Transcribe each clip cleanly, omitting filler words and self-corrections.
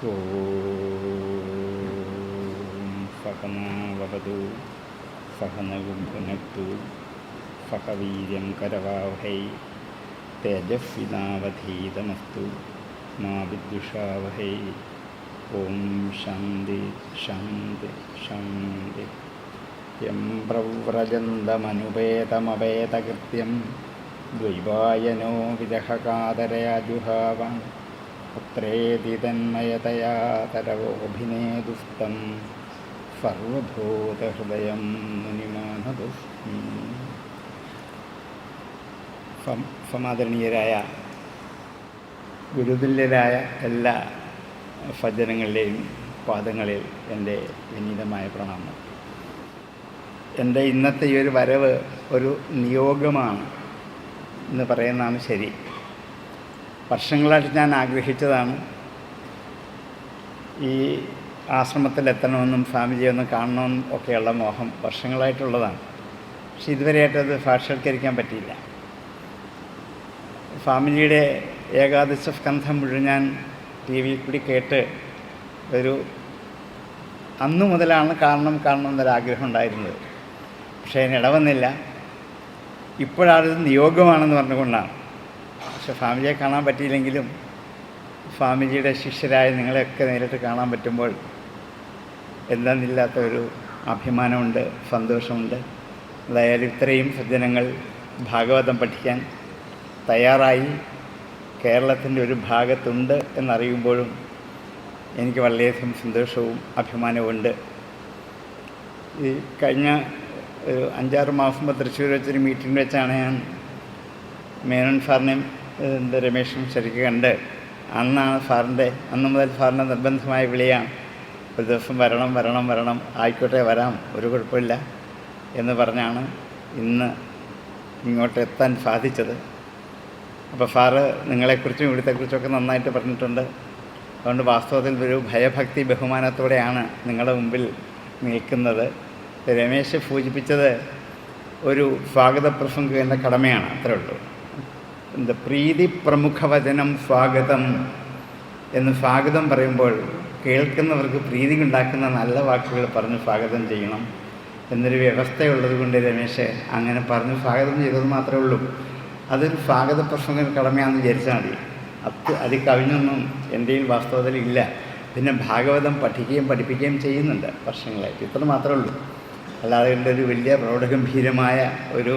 ഓം സഹനാവവതു സഹനൗ ഭുനക്തു സഹ വീര്യം കരവാവഹൈ തേജസ്വിനാവധീതമസ്തു മാ വിദ്വിഷാവഹൈ. ഓം ശാന്തി ശാന്തി ശാന്തി. യം പ്രവ്രജന്തമനുപേതമപേതകൃത്യം ദ്വൈവായനോ വിദഹകാതരയാ ജുഹാവം പുത്രേതി തന്മയതയാ തരവോഭിനേദുസ്തം സർവഭൂതഹൃദയം മുനിമാനദുസ്മി. സമാദരണീയരായ ഗുരുതുല്യരായ എല്ലാ സജ്ജനങ്ങളുടെയും പാദങ്ങളിൽ എൻ്റെ വിനീതമായ പ്രണാമം. എൻ്റെ ഇന്നത്തെ ഈ ഒരു വരവ് ഒരു നിയോഗമാണ് എന്ന് പറയുന്നതാണ് ശരി. വർഷങ്ങളായിട്ട് ഞാൻ ആഗ്രഹിച്ചതാണ് ഈ ആശ്രമത്തിലെത്തണമെന്നും ഫാമിലിയെ ഒന്ന് കാണണമെന്നും ഒക്കെയുള്ള മോഹം വർഷങ്ങളായിട്ടുള്ളതാണ്. പക്ഷെ ഇതുവരെയായിട്ടത് സാക്ഷാത്കരിക്കാൻ പറ്റിയില്ല. ഫാമിലിയുടെ ഏകാദശ സ്കന്ധം മുഴുവൻ ഞാൻ ടി വിയിൽ കൂടി കേട്ട് അന്നു മുതലാണ് കാണണം എന്നൊരാഗ്രഹം ഉണ്ടായിരുന്നത്. പക്ഷേ അതിന് ഇടവന്നില്ല. ഇപ്പോഴത് നിയോഗമാണെന്ന് പറഞ്ഞുകൊണ്ടാണ്. പക്ഷെ ഫാമിലിയെ കാണാൻ പറ്റിയില്ലെങ്കിലും ഫാമിലിയുടെ ശിഷ്യരായ നിങ്ങളെയൊക്കെ നേരിട്ട് കാണാൻ പറ്റുമ്പോൾ എന്താന്നില്ലാത്ത ഒരു അഭിമാനമുണ്ട്, സന്തോഷമുണ്ട്. അതായത് ഇത്രയും സജ്ജനങ്ങൾ ഭാഗവതം പഠിക്കാൻ തയ്യാറായി കേരളത്തിൻ്റെ ഒരു ഭാഗത്തുണ്ട് എന്നറിയുമ്പോഴും എനിക്ക് വളരെയധികം സന്തോഷവും അഭിമാനവുമുണ്ട്. ഈ കഴിഞ്ഞ ഒരു 5-6 മാസം മുമ്പ് തൃശ്ശൂർ വെച്ചൊരു മീറ്റിംഗ് വെച്ചാണ് ഞാൻ മേനോൻ സാറിനെയും രമേശും ശരിക്കും കണ്ട്. അന്ന് മുതൽ സാറിൻ്റെ നിർബന്ധമായ വിളിയാണ്, ഒരു ദിവസം വരണം, ആയിക്കോട്ടെ വരാം, ഒരു കുഴപ്പമില്ല എന്ന് പറഞ്ഞാണ് ഇന്ന് ഇങ്ങോട്ട് എത്താൻ സാധിച്ചത്. അപ്പോൾ സാറ് നിങ്ങളെക്കുറിച്ചും ഇവിടുത്തെക്കുറിച്ചൊക്കെ നന്നായിട്ട് പറഞ്ഞിട്ടുണ്ട്. അതുകൊണ്ട് വാസ്തവത്തിൽ ഒരു ഭയഭക്തി ബഹുമാനത്തോടെയാണ് നിങ്ങളുടെ മുമ്പിൽ നിൽക്കുന്നത്. രമേശ് സൂചിപ്പിച്ചത് ഒരു സ്വാഗത പ്രസംഗത്തിൻ്റെ കടമയാണ്, അത്രേ ഉള്ളൂ. പ്രീതി പ്രമുഖവചനം സ്വാഗതം എന്ന് സ്വാഗതം പറയുമ്പോൾ കേൾക്കുന്നവർക്ക് പ്രീതി ഉണ്ടാക്കുന്ന നല്ല വാക്കുകൾ പറഞ്ഞ് സ്വാഗതം ചെയ്യണം എന്നൊരു വ്യവസ്ഥയുള്ളത് കൊണ്ട് രമേശ് അങ്ങനെ പറഞ്ഞ് സ്വാഗതം ചെയ്തത് മാത്രമേ ഉള്ളൂ. അതൊരു സ്വാഗത പ്രസംഗ കടമയാണെന്ന് വിചാരിച്ചാൽ മതി. അതിൽ കവിഞ്ഞൊന്നും എൻ്റെ വാസ്തവത്തിൽ ഇല്ല. പിന്നെ ഭാഗവതം പഠിക്കുകയും പഠിപ്പിക്കുകയും ചെയ്യുന്നുണ്ട് വർഷങ്ങളായിട്ട്, ഇത്ര മാത്രമേ ഉള്ളൂ. അല്ലാതെ എൻ്റെ ഒരു വലിയ പ്രൗഢഗംഭീരമായ ഒരു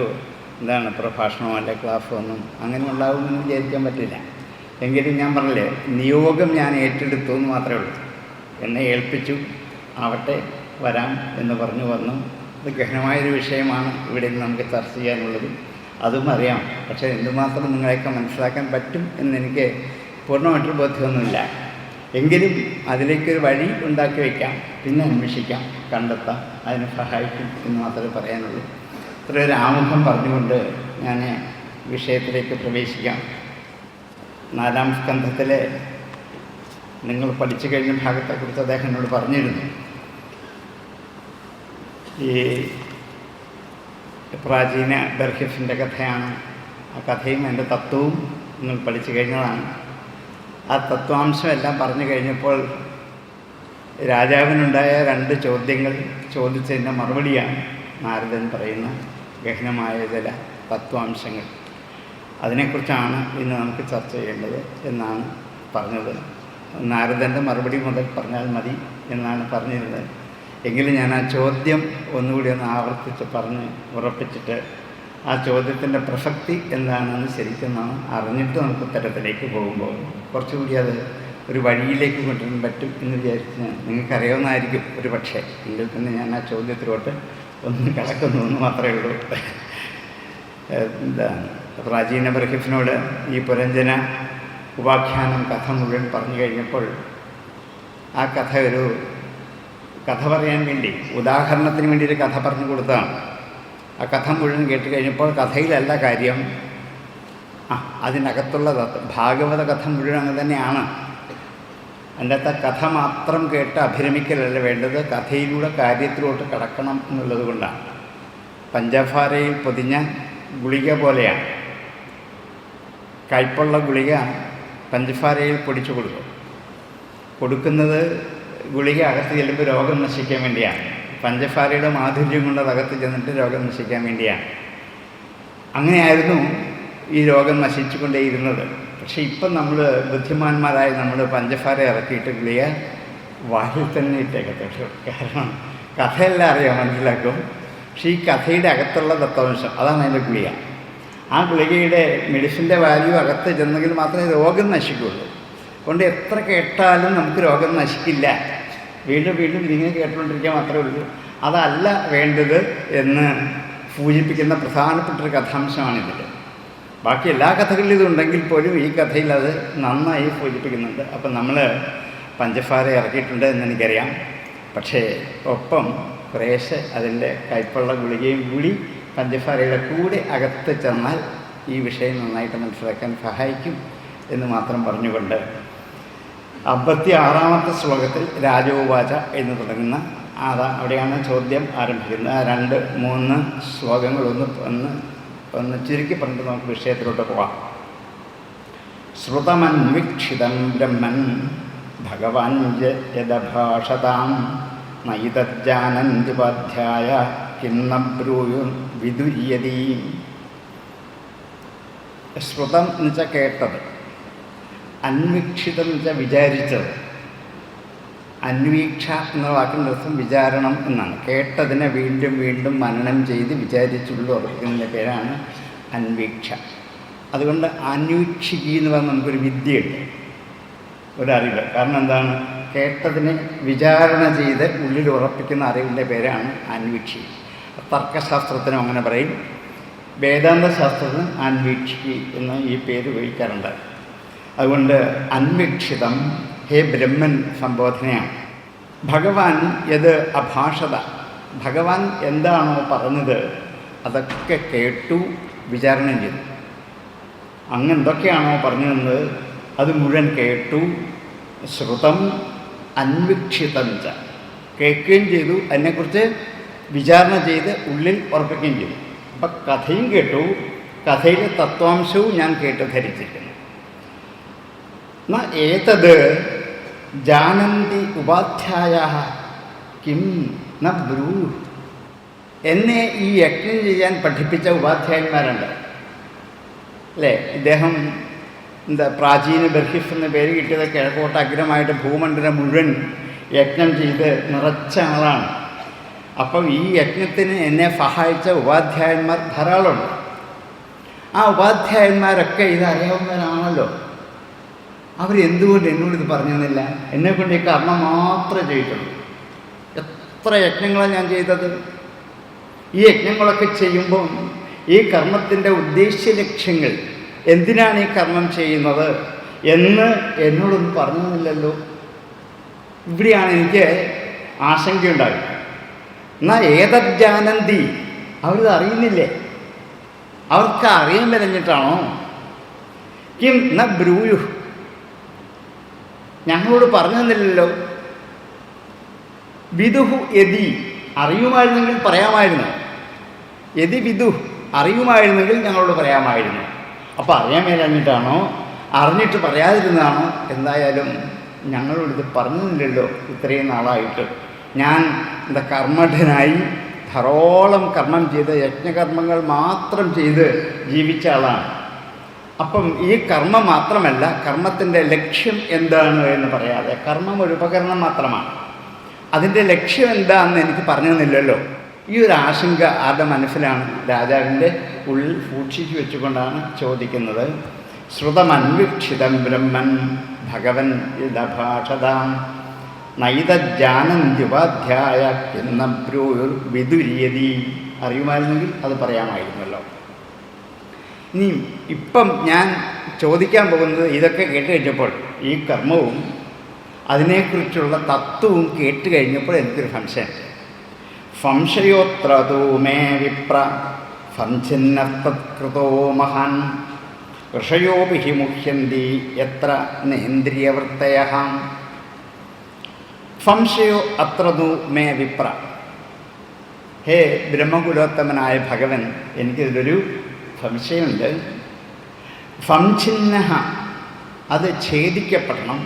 പ്രഭാഷണമോ അല്ലെ ക്ലാസ്സോ ഒന്നും അങ്ങനെ ഉണ്ടാകുമെന്ന് വിചാരിക്കാൻ പറ്റില്ല. എങ്കിലും ഞാൻ പറഞ്ഞില്ലേ, നിയോഗം ഞാൻ ഏറ്റെടുത്തു എന്ന് മാത്രമേ ഉള്ളൂ. എന്നെ ഏൽപ്പിച്ചു, ആവട്ടെ വരാം എന്ന് പറഞ്ഞു വന്നു. ഇത് ഗഹനമായൊരു വിഷയമാണ് ഇവിടെ നമുക്ക് ചർച്ച ചെയ്യാനുള്ളത്, അതും അറിയാം. പക്ഷേ എന്തുമാത്രം നിങ്ങളെയൊക്കെ മനസ്സിലാക്കാൻ പറ്റും എന്നെനിക്ക് പൂർണ്ണമായിട്ടൊരു ബോധ്യമൊന്നുമില്ല. എങ്കിലും അതിലേക്കൊരു വഴി ഉണ്ടാക്കി വയ്ക്കാം, പിന്നെ അന്വേഷിക്കാം, കണ്ടെത്താം, അതിനെ സഹായിക്കും എന്ന് മാത്രമേ പറയാനുള്ളൂ. ഇത്രയൊരു ആമുഖം പറഞ്ഞുകൊണ്ട് ഞാൻ വിഷയത്തിലേക്ക് പ്രവേശിക്കാം. 4-ാം സ്കന്ധത്തിലെ നിങ്ങൾ പഠിച്ചു കഴിഞ്ഞ ഭാഗത്തെക്കുറിച്ച് അദ്ദേഹം എന്നോട് പറഞ്ഞിരുന്നു. ഈ പ്രാചീന ബർഹിഫിൻ്റെ കഥയാണ്. ആ കഥയും എൻ്റെ തത്വവും നിങ്ങൾ പഠിച്ചു കഴിഞ്ഞതാണ്. ആ തത്വാംശമെല്ലാം പറഞ്ഞു കഴിഞ്ഞപ്പോൾ രാജാവിനുണ്ടായ 2 ചോദ്യങ്ങൾ ചോദിച്ചതിൻ്റെ മറുപടിയാണ് നാരദൻ പറയുന്ന ഗഹനമായ ചില തത്വാംശങ്ങൾ. അതിനെക്കുറിച്ചാണ് ഇന്ന് നമുക്ക് ചർച്ച ചെയ്യേണ്ടത് എന്നാണ് പറഞ്ഞത്. നാരദൻ്റെ മറുപടി മുതൽ പറഞ്ഞാൽ മതി എന്നാണ് പറഞ്ഞിരുന്നത്. എങ്കിലും ഞാൻ ആ ചോദ്യം ഒന്നുകൂടി ആവർത്തിച്ച് പറഞ്ഞ് ഉറപ്പിച്ചിട്ട് ആ ചോദ്യത്തിൻ്റെ പ്രസക്തി എന്താണെന്ന് ശരിക്കും അറിഞ്ഞിട്ട് നമുക്ക് ഉത്തരത്തിലേക്ക് പോകുമ്പോൾ കുറച്ചുകൂടി അത് ഒരു വഴിയിലേക്ക് കൊണ്ടുവരാൻ പറ്റും എന്ന് വിചാരിച്ച് നിങ്ങൾക്കറിയാവുന്നതായിരിക്കും ഒരു പക്ഷേ. എങ്കിൽ തന്നെ ഞാൻ ആ ചോദ്യത്തിലോട്ട് ഒന്ന് കിടക്കുന്നു എന്ന് മാത്രമേ ഉള്ളൂ. പ്രാചീന ബർഹിഫിനോട് ഈ പുരഞ്ജന ഉപാഖ്യാനം കഥ മുഴുവൻ പറഞ്ഞു കഴിഞ്ഞപ്പോൾ ആ കഥ പറയാൻ വേണ്ടി ഉദാഹരണത്തിന് വേണ്ടി ഒരു കഥ പറഞ്ഞു കൊടുത്തതാണ്. ആ കഥ മുഴുവൻ കേട്ട് കഴിഞ്ഞപ്പോൾ കഥയിലല്ല കാര്യം, അതിനകത്തുള്ള ഭാഗവത കഥ മുഴുവൻ അങ്ങനെ തന്നെയാണ്. അതിൻ്റെ അകത്ത് കഥ മാത്രം കേട്ട് അഭിരമിക്കലല്ല വേണ്ടത്, കഥയിലൂടെ കാര്യത്തിലോട്ട് കടക്കണം എന്നുള്ളത് കൊണ്ടാണ്. പഞ്ചസാരയിൽ പൊതിഞ്ഞ ഗുളിക പോലെയാണ്. കയ്പുള്ള ഗുളിക പഞ്ചസാരയിൽ പൊടിച്ചു കൊടുക്കും. കൊടുക്കുന്നത് ഗുളിക അകത്ത് ചെല്ലുമ്പോൾ രോഗം നശിക്കാൻ വേണ്ടിയാണ്. പഞ്ചസാരയുടെ മാധുര്യം കൊണ്ട് അത് അകത്ത് ചെന്നിട്ട് രോഗം നശിക്കാൻ വേണ്ടിയാണ്. അങ്ങനെയായിരുന്നു ഈ രോഗം നശിച്ചുകൊണ്ടേയിരുന്നത്. പക്ഷേ ഇപ്പം നമ്മൾ ബുദ്ധിമാന്മാരായി നമ്മൾ പഞ്ചസാര ഇറക്കിയിട്ട് ഗുളിക വായിൽ തന്നെ ഇട്ടേക്കത്തെ. കാരണം കഥയെല്ലാം അറിയാം, മനസ്സിലാക്കും. പക്ഷേ ഈ കഥയുടെ അകത്തുള്ള തത്വാംശം അതാണ് അതിൻ്റെ ഗുളിക. ആ ഗുളികയുടെ മെഡിസിൻ്റെ വാല്യൂ അകത്ത് ചെന്നെങ്കിൽ മാത്രമേ രോഗം നശിക്കുകയുള്ളൂ. അതുകൊണ്ട് എത്ര കേട്ടാലും നമുക്ക് രോഗം നശിക്കില്ല. വീണ്ടും വീണ്ടും ഇതിങ്ങനെ കേട്ടുകൊണ്ടിരിക്കാൻ മാത്രമേ ഉള്ളൂ. അതല്ല വേണ്ടത് എന്ന് സൂചിപ്പിക്കുന്ന പ്രധാനപ്പെട്ടൊരു കഥാംശമാണിതിൽ. ബാക്കി എല്ലാ കഥകളിലും ഇതുണ്ടെങ്കിൽ പോലും ഈ കഥയിൽ അത് നന്നായി സൂചിപ്പിക്കുന്നുണ്ട്. അപ്പം നമ്മൾ പഞ്ചസാര ഇറക്കിയിട്ടുണ്ട് എന്നെനിക്കറിയാം. പക്ഷേ ഒപ്പം കുറേശ്ശെ അതിൻ്റെ കയ്പുള്ള ഗുളികയും കൂടി പഞ്ചസാരയുടെ കൂടെ അകത്ത് ചെന്നാൽ ഈ വിഷയം നന്നായിട്ട് മനസ്സിലാക്കാൻ സഹായിക്കും എന്ന് മാത്രം പറഞ്ഞുകൊണ്ട് 56-ാമത്തെ ശ്ലോകത്തിൽ രാജോവാച എന്ന് തുടങ്ങുന്ന അവിടെയാണ് ചോദ്യം ആരംഭിക്കുന്നത്. 2-3 ശ്ലോകങ്ങൾ ഒന്ന് ചുരുക്കി പറഞ്ഞിട്ട് നമുക്ക് വിഷയത്തിലോട്ട് പോകാം. ശ്രുതമന്വീക്ഷിതം ബ്രഹ്മൻ ഭഗവാൻ യദഭാഷതാം നൈതജ്ജാനന്ത്യുപാധ്യായ കിന്ന ബ്രൂയു വിദുര്യതീ. ശ്രുതം എന്ന് വെച്ചാൽ കേട്ടത്, അന്വീക്ഷിതം എന്ന് വെച്ചാൽ വിചാരിച്ചത്. അന്വീക്ഷ എന്ന വാക്കിൻ്റെ അർത്ഥം വിചാരണം എന്നാണ്. കേട്ടതിനെ വീണ്ടും വീണ്ടും മനനം ചെയ്ത് വിചാരിച്ചുള്ളതിൻ്റെ പേരാണ് അന്വീക്ഷ. അതുകൊണ്ട് അന്വീക്ഷിക്കുക എന്ന് പറഞ്ഞാൽ നമുക്കൊരു വിദ്യയുണ്ട്, ഒരറിവ്. കാരണം എന്താണ്? കേട്ടതിനെ വിചാരണ ചെയ്ത് ഉള്ളിൽ ഉറപ്പിക്കുന്ന അറിവിൻ്റെ പേരാണ് അന്വീക്ഷി. തർക്കശാസ്ത്രത്തിനും അങ്ങനെ പറയും, വേദാന്ത ശാസ്ത്രത്തിന് അന്വീക്ഷി എന്ന് ഈ പേര് ഉപയോഗിക്കാറുണ്ട്. അതുകൊണ്ട് അന്വീക്ഷിതം ഹേ ബ്രഹ്മൻ സംബോധനയാണ്. ഭഗവാൻ യത് അഭാഷത, ഭഗവാൻ എന്താണോ പറഞ്ഞത് അതൊക്കെ കേട്ടു വിചാരണം ചെയ്തു. അങ്ങ് എന്തൊക്കെയാണോ പറഞ്ഞത് അത് മുഴുവൻ കേട്ടു. ശ്രുതം അന്വീക്ഷിതം ച, കേൾക്കുകയും ചെയ്തു, അതിനെക്കുറിച്ച് വിചാരണ ചെയ്ത് ഉള്ളിൽ ഉറപ്പിക്കുകയും ചെയ്തു. അപ്പം കഥയും കേട്ടു, കഥയിലെ തത്വാംശവും ഞാൻ കേട്ട് ധരിച്ചിരിക്കുന്നു. ഏതത് ജാനന്തി ഉപാധ്യായ കിം ന ബ്രൂ. എന്നെ ഈ യജ്ഞം ചെയ്യാൻ പഠിപ്പിച്ച ഉപാധ്യായന്മാരുണ്ട് അല്ലേ. ഇദ്ദേഹം പ്രാചീന ബർഹിസ് എന്ന പേര് കിട്ടിയത് കിഴക്കോട്ട് അഗ്രമായിട്ട് ഭൂമണ്ഡലം മുഴുവൻ യജ്ഞം ചെയ്ത് നിറച്ച ആളാണ്. അപ്പം ഈ യജ്ഞത്തിന് എന്നെ സഹായിച്ച ഉപാധ്യായന്മാർ ധാരാളമുണ്ട്. ആ ഉപാധ്യായന്മാരൊക്കെ ഇതറിയാവുന്നവരാണല്ലോ. അവരെന്തുകൊണ്ട് എന്നോടിത് പറഞ്ഞില്ല? എന്നെക്കൊണ്ട് ഈ കർമ്മം മാത്രമേ ചെയ്തിട്ടുള്ളൂ. എത്ര യജ്ഞങ്ങളാണ് ഞാൻ ചെയ്തത്. ഈ യജ്ഞങ്ങളൊക്കെ ചെയ്യുമ്പം ഈ കർമ്മത്തിൻ്റെ ഉദ്ദേശ്യ ലക്ഷ്യങ്ങൾ, എന്തിനാണ് ഈ കർമ്മം ചെയ്യുന്നത് എന്ന് എന്നോടൊന്നും പറഞ്ഞില്ലല്ലോ. ഇവിടെയാണ് എനിക്ക് ആശങ്കയുണ്ടാകുക. എന്നാൽ ഏതജ്ജാനന്തി, അവരിത് അറിയുന്നില്ലേ? അവർക്ക് അറിയാൻ മെനഞ്ഞിട്ടാണോ? കിം ന ബ്രൂയു, ഞങ്ങളോട് പറഞ്ഞു തന്നില്ലല്ലോ. വിദുഹു യതി, അറിയുമായിരുന്നെങ്കിൽ പറയാമായിരുന്നു. യതി വിദു, അറിയുമായിരുന്നെങ്കിൽ ഞങ്ങളോട് പറയാമായിരുന്നു. അപ്പോൾ അറിയാൻ മേലഞ്ഞിട്ടാണോ, അറിഞ്ഞിട്ട് പറയാതിരുന്നതാണോ? എന്തായാലും ഞങ്ങളോടിത് പറഞ്ഞില്ലല്ലോ ഇത്രയും നാളായിട്ട്. ഞാൻ കർമ്മഠനായി ധാരാളം കർമ്മം ചെയ്ത് യജ്ഞകർമ്മങ്ങൾ മാത്രം ചെയ്ത് ജീവിച്ച ആളാണ്. അപ്പം ഈ കർമ്മം മാത്രമല്ല, കർമ്മത്തിൻ്റെ ലക്ഷ്യം എന്താണ് എന്ന് പറയാതെ, കർമ്മം ഒരു ഉപകരണം മാത്രമാണ്, അതിൻ്റെ ലക്ഷ്യം എന്താണെന്ന് എനിക്ക് പറഞ്ഞു തന്നില്ലല്ലോ. ഈ ഒരു ആശങ്ക ആരുടെ മനസ്സിലാണ്? രാജാവിൻ്റെ ഉള്ളിൽ സൂക്ഷിച്ചു വെച്ചുകൊണ്ടാണ് ചോദിക്കുന്നത്. ശ്രുതമന്വീക്ഷിതം ബ്രഹ്മൻ ഭഗവൻ യദഭാഷതാം നൈതജ്ജാനന്ത്യുപാധ്യായ കിന്ന ബ്രൂയുർ വിദുര്യതി. അറിയുമായിരുന്നെങ്കിൽ അത് പറയാമായിരുന്നല്ലോ. ഇനി ഇപ്പം ഞാൻ ചോദിക്കാൻ പോകുന്നത്, ഇതൊക്കെ കേട്ട് കഴിഞ്ഞപ്പോൾ, ഈ കർമ്മവും അതിനെക്കുറിച്ചുള്ള തത്വവും കേട്ട് കഴിഞ്ഞപ്പോൾ എനിക്കൊരു സംശയം. സംശയോത്രതോ മേ വിപ്ര സംഛിന്നതൃതോ മഹാൻ ഋഷയോപി ഹി മുഹ്യന്തി എത്ര നേന്ദ്രിയവൃത്തയ. സംശയോ അത്രതു മേ വിപ്ര. ഹേ ബ്രഹ്മകുലോത്തമനായ ഭഗവൻ, എനിക്കിതിലൊരു സംശയമുണ്ട്. സംഛിന്ന, അത് ഛേദിക്കപ്പെടണം.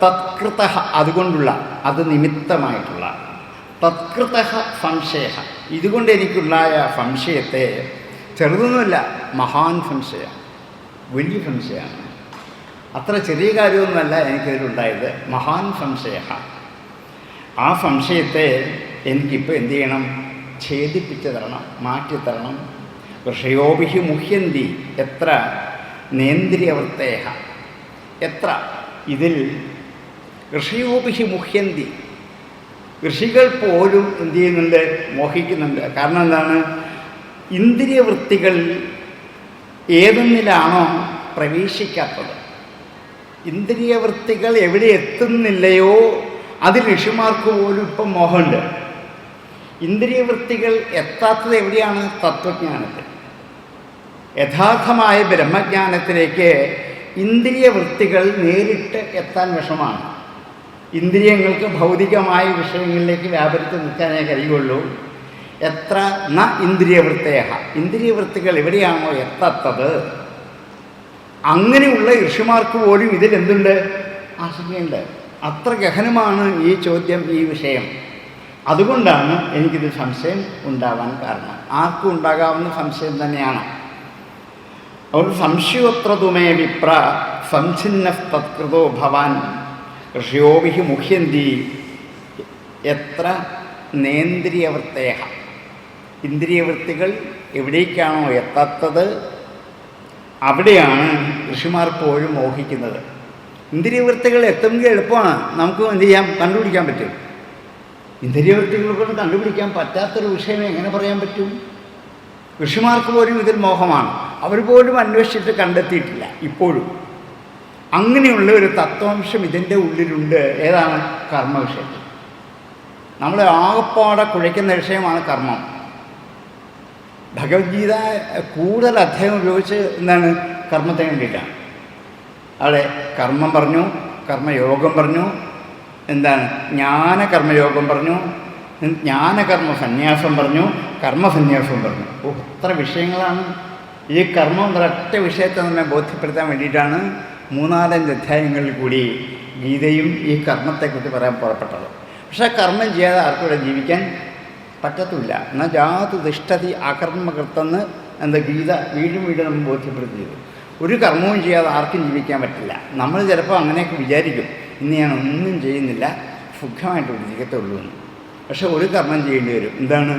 തത്കൃത അതുകൊണ്ടുള്ള, അത് നിമിത്തമായിട്ടുള്ള, തത്കൃത സംശയ ഇതുകൊണ്ട് എനിക്കുണ്ടായ സംശയത്തെ, ചെറുതൊന്നുമില്ല, മഹാൻ സംശയം, വലിയ സംശയമാണ്. അത്ര ചെറിയ കാര്യമൊന്നുമല്ല എനിക്കതിലുണ്ടായത്, മഹാൻ സംശയ. ആ സംശയത്തെ എനിക്കിപ്പോൾ എന്തു ചെയ്യണം? ഛേദിപ്പിച്ച് തരണം, മാറ്റിത്തരണം. ഋഷയോഭിഹി മുഹ്യന്തി എത്ര നേന്ദ്രിയവൃത്തേഹ, എത്ര ഇതിൽ ഋഷയോഭിഹി മുഹ്യന്തി, ഋഷികൾ പോലും എന്തു ചെയ്യുന്നുണ്ട്? മോഹിക്കുന്നുണ്ട്. കാരണം എന്താണ്? ഇന്ദ്രിയവൃത്തികൾ ഏതൊന്നിലാണോ പ്രവേശിക്കാത്തത്, ഇന്ദ്രിയവൃത്തികൾ എവിടെ എത്തുന്നില്ലയോ അതിൽ ഋഷിമാർക്ക് പോലും ഇപ്പം മോഹമുണ്ട്. ഇന്ദ്രിയവൃത്തികൾ എത്താത്തത് എവിടെയാണ്? തത്വജ്ഞാനത്തിൽ. യഥാർത്ഥമായ ബ്രഹ്മജ്ഞാനത്തിലേക്ക് ഇന്ദ്രിയവൃത്തികൾ നേരിട്ട് എത്താൻ വിഷമാണ്. ഇന്ദ്രിയങ്ങൾക്ക് ഭൗതികമായ വിഷയങ്ങളിലേക്ക് വ്യാപരിച്ച് നിൽക്കാനേ കഴിയുള്ളൂ. എത്ര ന ഇന്ദ്രിയവൃത്തേഹ, ഇന്ദ്രിയവൃത്തികൾ എവിടെയാണോ എത്താത്തത്, അങ്ങനെയുള്ള ഋഷിമാർക്ക് പോലും ഇതിലെന്തുണ്ട്? ആശങ്കയുണ്ട്. അത്ര ഗഹനമാണ് ഈ ചോദ്യം, ഈ വിഷയം. അതുകൊണ്ടാണ് എനിക്കിത് സംശയം ഉണ്ടാവാൻ കാരണം. ആർക്കും ഉണ്ടാകാവുന്ന സംശയം തന്നെയാണ്. അതുകൊണ്ട് സംശയോത്രതുമേ വിപ്ര സംഛിന്ന തത്കൃതോ ഭവാൻ ഋഷിയോഭിഹി മുഹ്യന്തി എത്ര നേന്ദ്രിയവൃത്തേഹ, ഇന്ദ്രിയവൃത്തികൾ എവിടേക്കാണോ എത്താത്തത് അവിടെയാണ് ഋഷിമാർ പോലും മോഹിക്കുന്നത്. ഇന്ദ്രിയവൃത്തികൾ എത്തുമെങ്കിൽ എളുപ്പമാണ്, നമുക്ക് എന്ത് ചെയ്യാം? കണ്ടുപിടിക്കാൻ പറ്റും. ഇന്ദ്രിയവൃത്തികൾ കൊണ്ട് കണ്ടുപിടിക്കാൻ പറ്റാത്തൊരു വിഷയം എങ്ങനെ പറയാൻ പറ്റും? ഋഷിമാർക്ക് പോലും ഇതിൽ മോഹമാണ്. അവർ പോലും അന്വേഷിച്ചിട്ട് കണ്ടെത്തിയിട്ടില്ല ഇപ്പോഴും. അങ്ങനെയുള്ള ഒരു തത്വാംശം ഇതിൻ്റെ ഉള്ളിലുണ്ട്. ഏതാണ്? കർമ്മവിഷയത്തിൽ. നമ്മൾ ആകപ്പാടെ കുഴയ്ക്കുന്ന വിഷയമാണ് കർമ്മം. ഭഗവത്ഗീത കൂടുതൽ അധ്യായം ഉപയോഗിച്ച് എന്താണ്? കർമ്മത്തെ വേണ്ടിയിട്ടാണ്. അവിടെ കർമ്മം പറഞ്ഞു, കർമ്മയോഗം പറഞ്ഞു, എന്താണ്? ജ്ഞാനകർമ്മയോഗം പറഞ്ഞു, ജ്ഞാനകർമ്മ സന്യാസം പറഞ്ഞു, കർമ്മസന്യാസം പറഞ്ഞു. എത്ര വിഷയങ്ങളാണ്! ഈ കർമ്മം ഒരൊറ്റ വിഷയത്തെ തന്നെ ബോധ്യപ്പെടുത്താൻ വേണ്ടിയിട്ടാണ് 3-4 അധ്യായങ്ങളിൽ കൂടി ഗീതയും ഈ കർമ്മത്തെക്കുറിച്ച് പറയാൻ പുറപ്പെട്ടത്. പക്ഷേ കർമ്മം ചെയ്യാതെ ആർക്കും ഇവിടെ ജീവിക്കാൻ പറ്റത്തില്ല. എന്നാൽ ജാതു തിഷ്ഠതി അകർമ്മകർത്തെന്ന് എന്താ ഗീത വീണ്ടും വീണ്ടും നമ്മൾ ബോധ്യപ്പെടുത്തിയത്. ഒരു കർമ്മവും ചെയ്യാതെ ആർക്കും ജീവിക്കാൻ പറ്റില്ല. നമ്മൾ ചിലപ്പോൾ അങ്ങനെയൊക്കെ വിചാരിക്കും, ഇന്ന് ഞാൻ ഒന്നും ചെയ്യുന്നില്ല, സുഖമായിട്ട് ജീവിക്കത്തുള്ളൂ എന്ന്. പക്ഷെ ഒരു കർമ്മം ചെയ്യേണ്ടി വരും. എന്താണ്?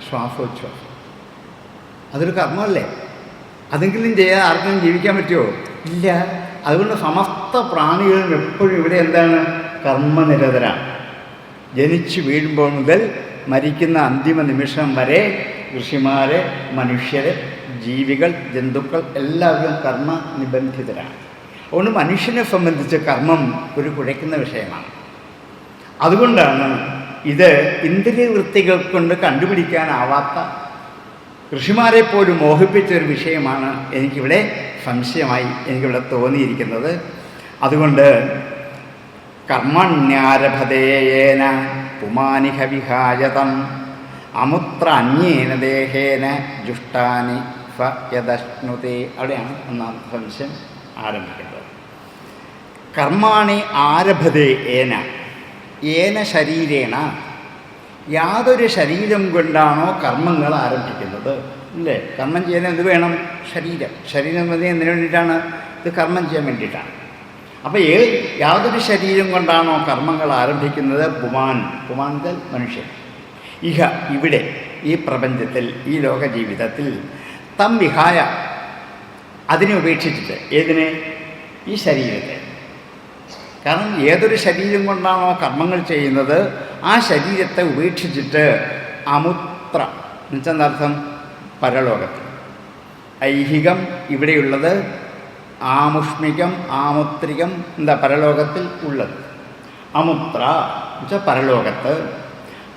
ശ്വാസോച്ഛ്വാസം. അതൊരു കർമ്മമല്ലേ? അതെങ്കിലും ചെയ്യാതെ ആർക്കും ജീവിക്കാൻ പറ്റുമോ? ഇല്ല. അതുകൊണ്ട് സമസ്ത പ്രാണികളും എപ്പോഴും ഇവിടെ എന്താണ്? കർമ്മനിരതരാണ്. ജനിച്ചു വീഴുമ്പോൾ മുതൽ മരിക്കുന്ന അന്തിമ നിമിഷം വരെ ഋഷിമാർ, മനുഷ്യർ, ജീവികൾ, ജന്തുക്കൾ എല്ലാവരും കർമ്മ നിബന്ധിതരാണ്. അതുകൊണ്ട് മനുഷ്യനെ സംബന്ധിച്ച് കർമ്മം ഒരു കുഴയ്ക്കുന്ന വിഷയമാണ്. അതുകൊണ്ടാണ് ഇത് ഇന്ദ്രിയവൃത്തികൾ കൊണ്ട് കണ്ടുപിടിക്കാനാവാത്ത, ഋഷിമാരെ പോലും മോഹിപ്പിച്ചൊരു വിഷയമാണ് എനിക്കിവിടെ സംശയമായി എനിക്കിവിടെ തോന്നിയിരിക്കുന്നത്. അതുകൊണ്ട് കർമ്മണ്യാരഭതേയേന പുമാനിഹ വിഹായതം അമുത്ര അന്യേന ദേഹേന ജുഷ്ടാനി യദശ്നുതേ. അവിടെയാണ് ഒന്നാം സംശയം ആരംഭിക്കുന്നത്. കർമാണി ആരഭതേ ഏന, ഏന ശരീരേണ, യാതൊരു ശരീരം കൊണ്ടാണോ കർമ്മങ്ങൾ ആരംഭിക്കുന്നത്. ഇല്ലേ? കർമ്മം ചെയ്യാൻ എന്ത് വേണം? ശരീരം. ശരീരം എന്തിനു വേണ്ടിയിട്ടാണ്? ഇത് കർമ്മം ചെയ്യാൻ വേണ്ടിയിട്ടാണ്. അപ്പോൾ യാതൊരു ശരീരം കൊണ്ടാണോ കർമ്മങ്ങൾ ആരംഭിക്കുന്നത്? പുമാൻ, പുമാൻതൽ മനുഷ്യൻ. ഇഹ, ഇവിടെ ഈ പ്രപഞ്ചത്തിൽ, ഈ ലോകജീവിതത്തിൽ, തം വിഹായ, അതിനെ ഉപേക്ഷിച്ചിട്ട്. ഏതിനെ? ഈ ശരീരത്തെ. കാരണം ഏതൊരു ശരീരം കൊണ്ടാണോ കർമ്മങ്ങൾ ചെയ്യുന്നത് ആ ശരീരത്തെ ഉപേക്ഷിച്ചിട്ട് അമുത്ര, എന്നുവെച്ചെന്തർത്ഥം? പരലോകത്തിൽ. ഐഹികം ഇവിടെയുള്ളത്, ആമുഷ്മികം, ആമുത്രികം, എന്താ പരലോകത്തിൽ ഉള്ളത്. അമുത്ര എന്നുവെച്ചാൽ പരലോകത്ത്.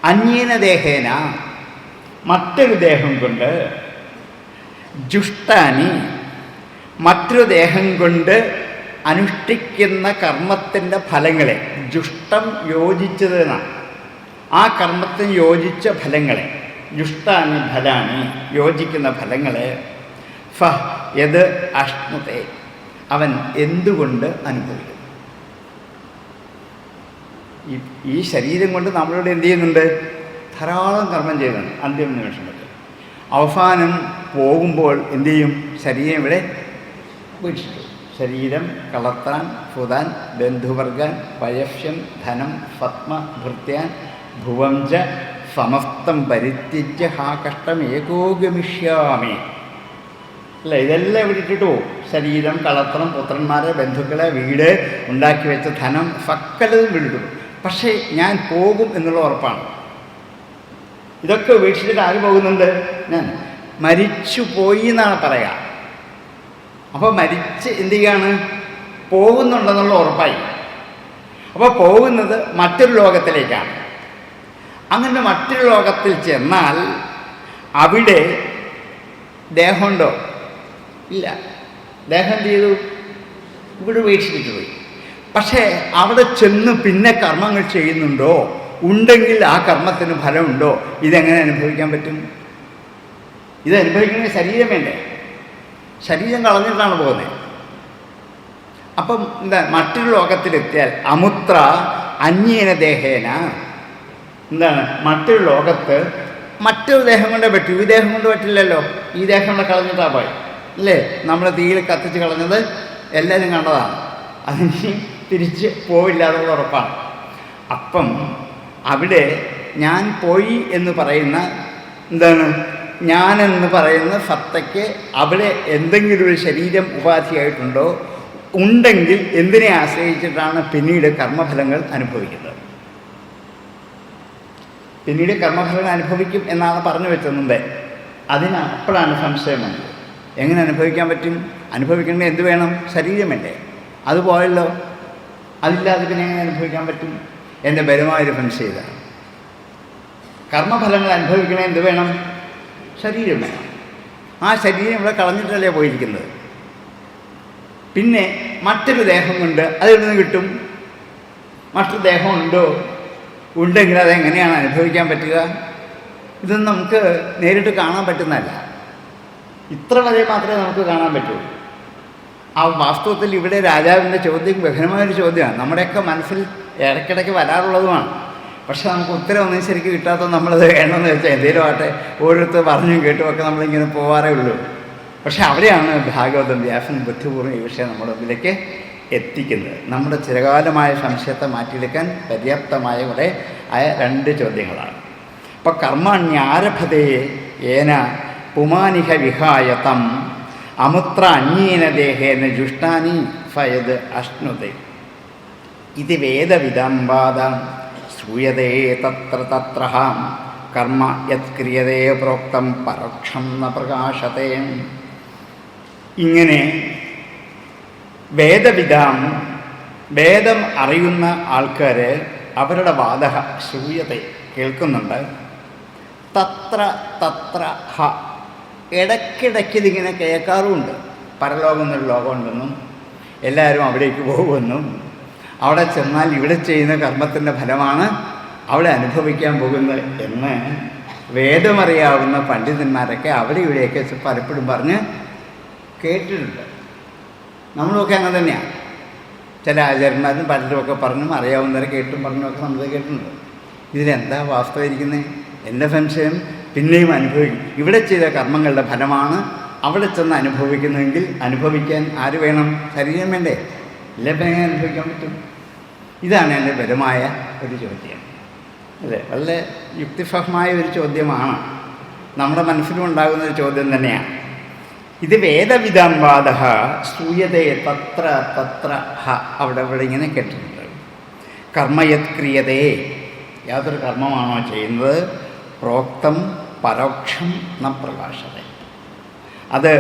അന്യേന ദേഹേന, മറ്റൊരു ദേഹം കൊണ്ട്, ജുഷ്ടാനി, മറ്റൊരു ദേഹം കൊണ്ട് അനുഷ്ഠിക്കുന്ന കർമ്മത്തിൻ്റെ ഫലങ്ങളെ, ജുഷ്ടം യോജിച്ചത് എന്നാണ്. ആ കർമ്മത്തിന് യോജിച്ച ഫലങ്ങളെ, ജുഷ്ടാനി ഫലാനി, യോജിക്കുന്ന ഫലങ്ങളെ, യത് അശ്നുതേ, അവൻ എന്തുകൊണ്ട് അനുഭവിക്കുന്നു. ഈ ശരീരം കൊണ്ട് നമ്മളോട് എന്ത് ചെയ്യുന്നുണ്ട്? ധാരാളം കർമ്മം ചെയ്യുന്നുണ്ട്. അന്തിമ നിമിഷം വരെ അവസാനം പോകുമ്പോൾ എന്തു ചെയ്യും? ശരീരം ഇവിടെ ഉപേക്ഷിച്ചു. ശരീരം കളത്താൻ, ഫുതാൻ, ബന്ധുവർഗാൻ, പയഫ്യം, ധനം, പത്മ, ഭൃത്യാൻ, ഭുവംച സമസ്തം പരിത്യജ്യ ഹാ കഷ്ടം ഏകോ ഗമിഷ്യാമി. അല്ല, ഇതെല്ലാം ഇവിടെ ഇട്ടിട്ട് പോകും. ശരീരം, കളത്രം, പുത്രന്മാരെ, ബന്ധുക്കളെ, വീട്, ഉണ്ടാക്കി വെച്ച ധനം, സകലതും വിട്ടു. പക്ഷേ ഞാൻ പോകും എന്നുള്ള ഉറപ്പാണ്. ഇതൊക്കെ ഉപേക്ഷിച്ചിട്ട് ആര് പോകുന്നുണ്ട്? ഞാൻ മരിച്ചു പോയി എന്നാണ് പറയുക. അപ്പോൾ മരിച്ച് എന്ത് ചെയ്യാണ്? പോകുന്നുണ്ടെന്നുള്ള ഉറപ്പായി. അപ്പോൾ പോകുന്നത് മറ്റൊരു ലോകത്തിലേക്കാണ്. അങ്ങനെ മറ്റൊരു ലോകത്തിൽ ചെന്നാൽ അവിടെ ദേഹമുണ്ടോ? ഇല്ല. ദേഹം എന്ത് ചെയ്തു? ഇവിടെ ഉപേക്ഷിച്ചിട്ട് പോയി. പക്ഷേ അവിടെ ചെന്ന് പിന്നെ കർമ്മങ്ങൾ ചെയ്യുന്നുണ്ടോ? ഉണ്ടെങ്കിൽ ആ കർമ്മത്തിന് ഫലമുണ്ടോ? ഇതെങ്ങനെ അനുഭവിക്കാൻ പറ്റും? ഇത് അനുഭവിക്കണമെങ്കിൽ ശരീരം വേണ്ടേ? ശരീരം കളഞ്ഞിട്ടാണ് പോകുന്നത്. അപ്പം എന്താ, മറ്റൊരു ലോകത്തിലെത്തിയാൽ അമുത്ര അന്യേന ദേഹേന, എന്താണ്, മറ്റൊരു ലോകത്ത് മറ്റൊരു ദേഹം കൊണ്ടേ പറ്റൂ. ഈ ദേഹം കൊണ്ട് പറ്റില്ലല്ലോ. ഈ ദേഹം കൊണ്ട് കളഞ്ഞിട്ടാണ് പോയി അല്ലേ? നമ്മൾ തീയിൽ കത്തിച്ച് കളഞ്ഞത് എല്ലാവരും കണ്ടതാണ്. അതിന് തിരിച്ച് പോവില്ല എന്നുള്ള ഉറപ്പാണ്. അപ്പം അവിടെ ഞാൻ പോയി എന്ന് പറയുന്ന, എന്താണ്, ഞാനെന്ന് പറയുന്ന സത്തയ്ക്ക് അവിടെ എന്തെങ്കിലും ഒരു ശരീരം ഉപാധിയായിട്ടുണ്ടോ? ഉണ്ടെങ്കിൽ എന്തിനെ ആശ്രയിച്ചിട്ടാണ് പിന്നീട് കർമ്മഫലങ്ങൾ അനുഭവിക്കുന്നത്? പിന്നീട് കർമ്മഫലങ്ങൾ അനുഭവിക്കും എന്നാണ് പറഞ്ഞു വെച്ചത് മുമ്പേ. അതിന് അപ്പോഴാണ് സംശയം വന്നത്. എങ്ങനെ അനുഭവിക്കാൻ പറ്റും? അനുഭവിക്കണമെങ്കിൽ എന്ത് വേണം? ശരീരം വേണ്ടേ? അത് പോയല്ലോ. അതില്ലാതെ പിന്നെ എങ്ങനെ അനുഭവിക്കാൻ പറ്റും? എൻ്റെ ബലമായൊരു സംശയം ഇതാണ്. കർമ്മഫലങ്ങൾ അനുഭവിക്കണേ എന്ത് വേണം? ശരീരം വേണം. ആ ശരീരം ഇവിടെ കളഞ്ഞിട്ടല്ലേ പോയിരിക്കുന്നത്. പിന്നെ മറ്റൊരു ദേഹം കൊണ്ട് അതെവിടെ നിന്ന് കിട്ടും? മറ്റൊരു ദേഹം ഉണ്ടോ? ഉണ്ടെങ്കിൽ അതെങ്ങനെയാണ് അനുഭവിക്കാൻ പറ്റുക? ഇതൊന്നും നമുക്ക് നേരിട്ട് കാണാൻ പറ്റുന്നതല്ല. ഇത്ര വരെ മാത്രമേ നമുക്ക് കാണാൻ പറ്റൂ. ആ വാസ്തവത്തിൽ ഇവിടെ രാജാവിൻ്റെ ചോദ്യം ഗഹനമായൊരു ചോദ്യമാണ്. നമ്മുടെയൊക്കെ മനസ്സിൽ ഇടയ്ക്കിടയ്ക്ക് വരാറുള്ളതുമാണ്. പക്ഷെ നമുക്ക് ഉത്തരവൊന്നും ശരിക്കും കിട്ടാത്തത് നമ്മളത് വേണമെന്ന് വെച്ചാൽ എന്തെങ്കിലും ആട്ടെ, ഓരോരുത്തർ പറഞ്ഞും കേട്ടുമൊക്കെ നമ്മളിങ്ങനെ പോകാറേ ഉള്ളൂ. പക്ഷെ അവിടെയാണ് ഭാഗവതം വ്യാസൻ ബുദ്ധിപൂർവ്വം ഈ വിഷയം നമ്മുടെ മുമ്പിലേക്ക് എത്തിക്കുന്നത്. നമ്മുടെ ചിരകാലമായ സംശയത്തെ മാറ്റിയെടുക്കാൻ പര്യാപ്തമായ കുറേ രണ്ട് ചോദ്യങ്ങളാണ്. അപ്പം കർമ്മണ്യാരഭതേ ഏന പുമാനിഹ വിഹായതം അമുത്ര അന്യേന ദേഹേന ജുഷ്ടാനി ഫയത് അശ്നുതേ ഇത് വേദവിദംബാദം ശ്രൂയതേ തത്ര തത്ര കർമ്മ യത് ക്രിയതേ പ്രോക്തം പരോക്ഷം ന പ്രകാശത്തെ. ഇങ്ങനെ വേദവിദാം, വേദം അറിയുന്ന ആൾക്കാർ അവരുടെ വാദ ശ്രൂയത്തെ കേൾക്കുന്നുണ്ട്. തത്ര തത്ര ഹ, ഇടയ്ക്കിടയ്ക്ക് ഇതിങ്ങനെ കേൾക്കാറുമുണ്ട്. പരലോകം എന്നൊരു ലോകമുണ്ടെന്നും എല്ലാവരും അവിടേക്ക് പോകുമെന്നും അവിടെ ചെന്നാൽ ഇവിടെ ചെയ്യുന്ന കർമ്മത്തിൻ്റെ ഫലമാണ് അവിടെ അനുഭവിക്കാൻ പോകുന്നത് എന്ന് വേദമറിയാവുന്ന പണ്ഡിതന്മാരൊക്കെ അവിടെ ഇവിടെയൊക്കെ പലപ്പോഴും പറഞ്ഞ് കേട്ടിട്ടുണ്ട്. നമ്മളൊക്കെ അങ്ങനെ തന്നെയാണ്. ചില ആചാര്യന്മാരും പലരുമൊക്കെ പറഞ്ഞും അറിയാവുന്നവരെ കേട്ടും പറഞ്ഞുമൊക്കെ നമ്മൾ കേട്ടിട്ടുണ്ട്. ഇതിലെന്താ വാസ്തവമായിരിക്കുന്നത്? എൻ്റെ സംശയം പിന്നെയും അനുഭവിക്കും. ഇവിടെ ചെയ്ത കർമ്മങ്ങളുടെ ഫലമാണ് അവിടെ ചെന്ന് അനുഭവിക്കുന്നതെങ്കിൽ അനുഭവിക്കാൻ ആര് വേണം? ശരീരം വേണ്ടേ? ഇല്ല, ഇപ്പം എങ്ങനെ അനുഭവിക്കാൻ പറ്റും? ഇതാണ് എൻ്റെ ബലമായ ഒരു ചോദ്യം. അല്ലേ, വളരെ യുക്തിസഹമായ ഒരു ചോദ്യമാണ്. നമ്മുടെ മനസ്സിലും ഉണ്ടാകുന്നൊരു ചോദ്യം തന്നെയാണ്. ഇത് വേദവിദാംവാദ ശ്രൂയതേ തത്ര തത്ര ഹ, അവിടെ ഇവിടെ ഇങ്ങനെ കേട്ടിട്ടുണ്ട്. കർമ്മയത് ക്രിയതേ, യാതൊരു കർമ്മമാണോ ചെയ്യുന്നത്, പ്രോക്തം പരോക്ഷം ന പ്രകാശത്തെ, അത്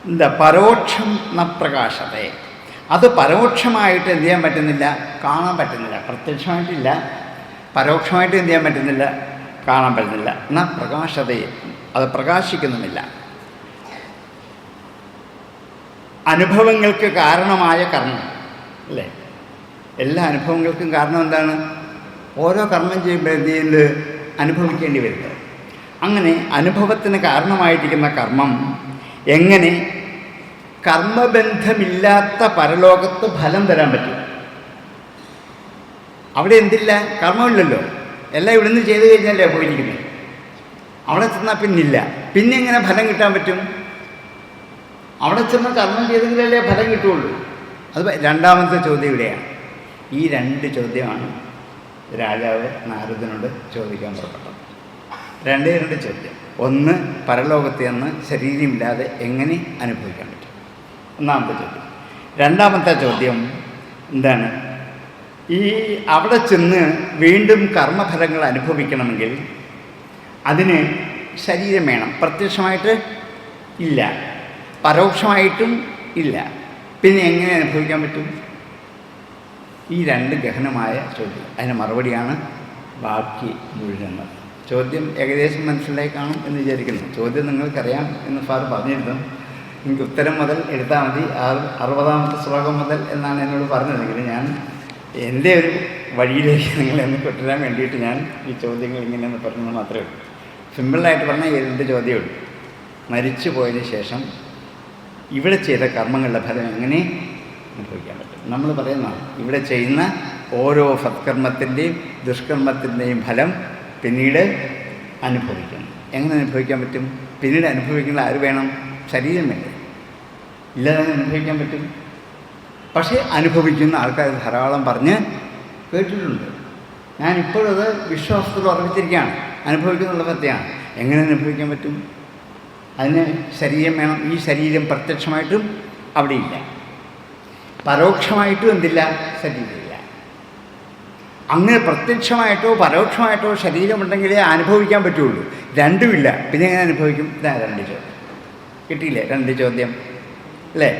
എന്താ പരോക്ഷം ന പ്രകാശത്തെ, അത് പരോക്ഷമായിട്ട് എന്ത് ചെയ്യാൻ പറ്റുന്നില്ല, കാണാൻ പറ്റുന്നില്ല. പ്രത്യക്ഷമായിട്ടില്ല, പരോക്ഷമായിട്ട് എന്ത് ചെയ്യാൻ പറ്റുന്നില്ല, കാണാൻ പറ്റുന്നില്ല. ന പ്രകാശത്തെ, അത് പ്രകാശിക്കുന്നുമില്ല. അനുഭവങ്ങൾക്ക് കാരണമായ കർമ്മം അല്ലേ? എല്ലാ അനുഭവങ്ങൾക്കും കാരണം എന്താണ്? ഓരോ കർമ്മം ചെയ്യുമ്പോൾ എന്ത് ചെയ്യുന്നത്, അനുഭവിക്കേണ്ടി വരുന്നത്. അങ്ങനെ അനുഭവത്തിന് കാരണമായിരിക്കുന്ന കർമ്മം എങ്ങനെ കർമ്മബന്ധമില്ലാത്ത പരലോകത്ത് ഫലം തരാൻ പറ്റും? അവിടെ എന്തില്ല? കർമ്മമില്ലല്ലോ. എല്ലാം ഇവിടുന്ന് ചെയ്ത് കഴിഞ്ഞല്ലേ പോയിരിക്കുന്നത്. അവിടെ ചെന്നാൽ പിന്നില്ല. പിന്നെ എങ്ങനെ ഫലം കിട്ടാൻ പറ്റും? അവിടെ ചെന്ന് കർമ്മം ചെയ്തെങ്കിലല്ലേ ഫലം കിട്ടുകയുള്ളൂ. അത് രണ്ടാമത്തെ ചോദ്യം ഇവിടെയാണ്. ഈ 2 ചോദ്യമാണ് രാജാവ് നാരദനോട് ചോദിക്കാൻ പുറപ്പെട്ടത്. 2 ചോദ്യം. ഒന്ന്, പരലോകത്ത് നിന്ന് ശരീരമില്ലാതെ എങ്ങനെ അനുഭവിക്കാൻ പറ്റും? ഒന്നാമത്തെ ചോദ്യം. രണ്ടാമത്തെ ചോദ്യം എന്താണ്? ഈ അവിടെ ചെന്ന് വീണ്ടും കർമ്മഫലങ്ങൾ അനുഭവിക്കണമെങ്കിൽ അതിന് ശരീരം വേണം. പ്രത്യക്ഷമായിട്ട് ഇല്ല, പരോക്ഷമായിട്ടും ഇല്ല. പിന്നെ എങ്ങനെ അനുഭവിക്കാൻ പറ്റും? ഈ 2 ഗഹനമായ ചോദ്യം. അതിന് മറുപടിയാണ് ബാക്കി മുഴുവൻ. ചോദ്യം ഏകദേശം മനസ്സിലായി കാണും എന്ന് വിചാരിക്കുന്നു. ചോദ്യം നിങ്ങൾക്കറിയാം എന്ന് ഫാർ പറഞ്ഞിരുന്നു. എനിക്ക് ഉത്തരം മുതൽ എടുത്താൽ മതി, 60ാമത്തെ ശ്ലോകം മുതൽ എന്നാണ് എന്നോട് പറഞ്ഞതെങ്കിൽ ഞാൻ എൻ്റെ ഒരു വഴിയിലേക്ക് നിങ്ങളെന്ന് കൊണ്ടുവരാൻ വേണ്ടിയിട്ട് ഞാൻ ഈ ചോദ്യങ്ങൾ ഇങ്ങനെയെന്ന് പറഞ്ഞത് മാത്രമേ ഉള്ളൂ. സിമ്പിളായിട്ട് പറഞ്ഞാൽ 2 ചോദ്യമേ ഉള്ളൂ. മരിച്ചു പോയതിന് ശേഷം ഇവിടെ ചെയ്ത കർമ്മങ്ങളുടെ ഫലം എങ്ങനെ അനുഭവിക്കാൻ പറ്റും? നമ്മൾ പറയുന്നതാണ്, ഇവിടെ ചെയ്യുന്ന ഓരോ സത്കർമ്മത്തിൻ്റെയും ദുഷ്കർമ്മത്തിൻ്റെയും ഫലം പിന്നീട് അനുഭവിക്കണം. എങ്ങനെ അനുഭവിക്കാൻ പറ്റും? പിന്നീട് അനുഭവിക്കുന്ന ആര് വേണം? ശരീരം വേണ്ടേ? ഇല്ലാതെ അനുഭവിക്കാൻ പറ്റും. പക്ഷേ അനുഭവിക്കുന്ന ആൾക്കാർ ധാരാളം പറഞ്ഞ് കേട്ടിട്ടുണ്ട്. ഞാനിപ്പോഴത് വിശ്വാസത്തിൽ ഉറപ്പിച്ചിരിക്കുകയാണ്. അനുഭവിക്കുന്നുള്ള സത്യമാണ്. എങ്ങനെ അനുഭവിക്കാൻ പറ്റും? അതിന് ശരീരം വേണം. ഈ ശരീരം പ്രത്യക്ഷമായിട്ടും അവിടെയില്ല, പരോക്ഷമായിട്ടും എന്തില്ല? ശരീരമില്ല. അങ്ങനെ പ്രത്യക്ഷമായിട്ടോ പരോക്ഷമായിട്ടോ ശരീരമുണ്ടെങ്കിലേ അനുഭവിക്കാൻ പറ്റുള്ളൂ. രണ്ടുമില്ല. പിന്നെ എങ്ങനെ അനുഭവിക്കും? ഇതാ 2 ചോദ്യം. കിട്ടിയില്ലേ 2 ചോദ്യം അല്ലേ?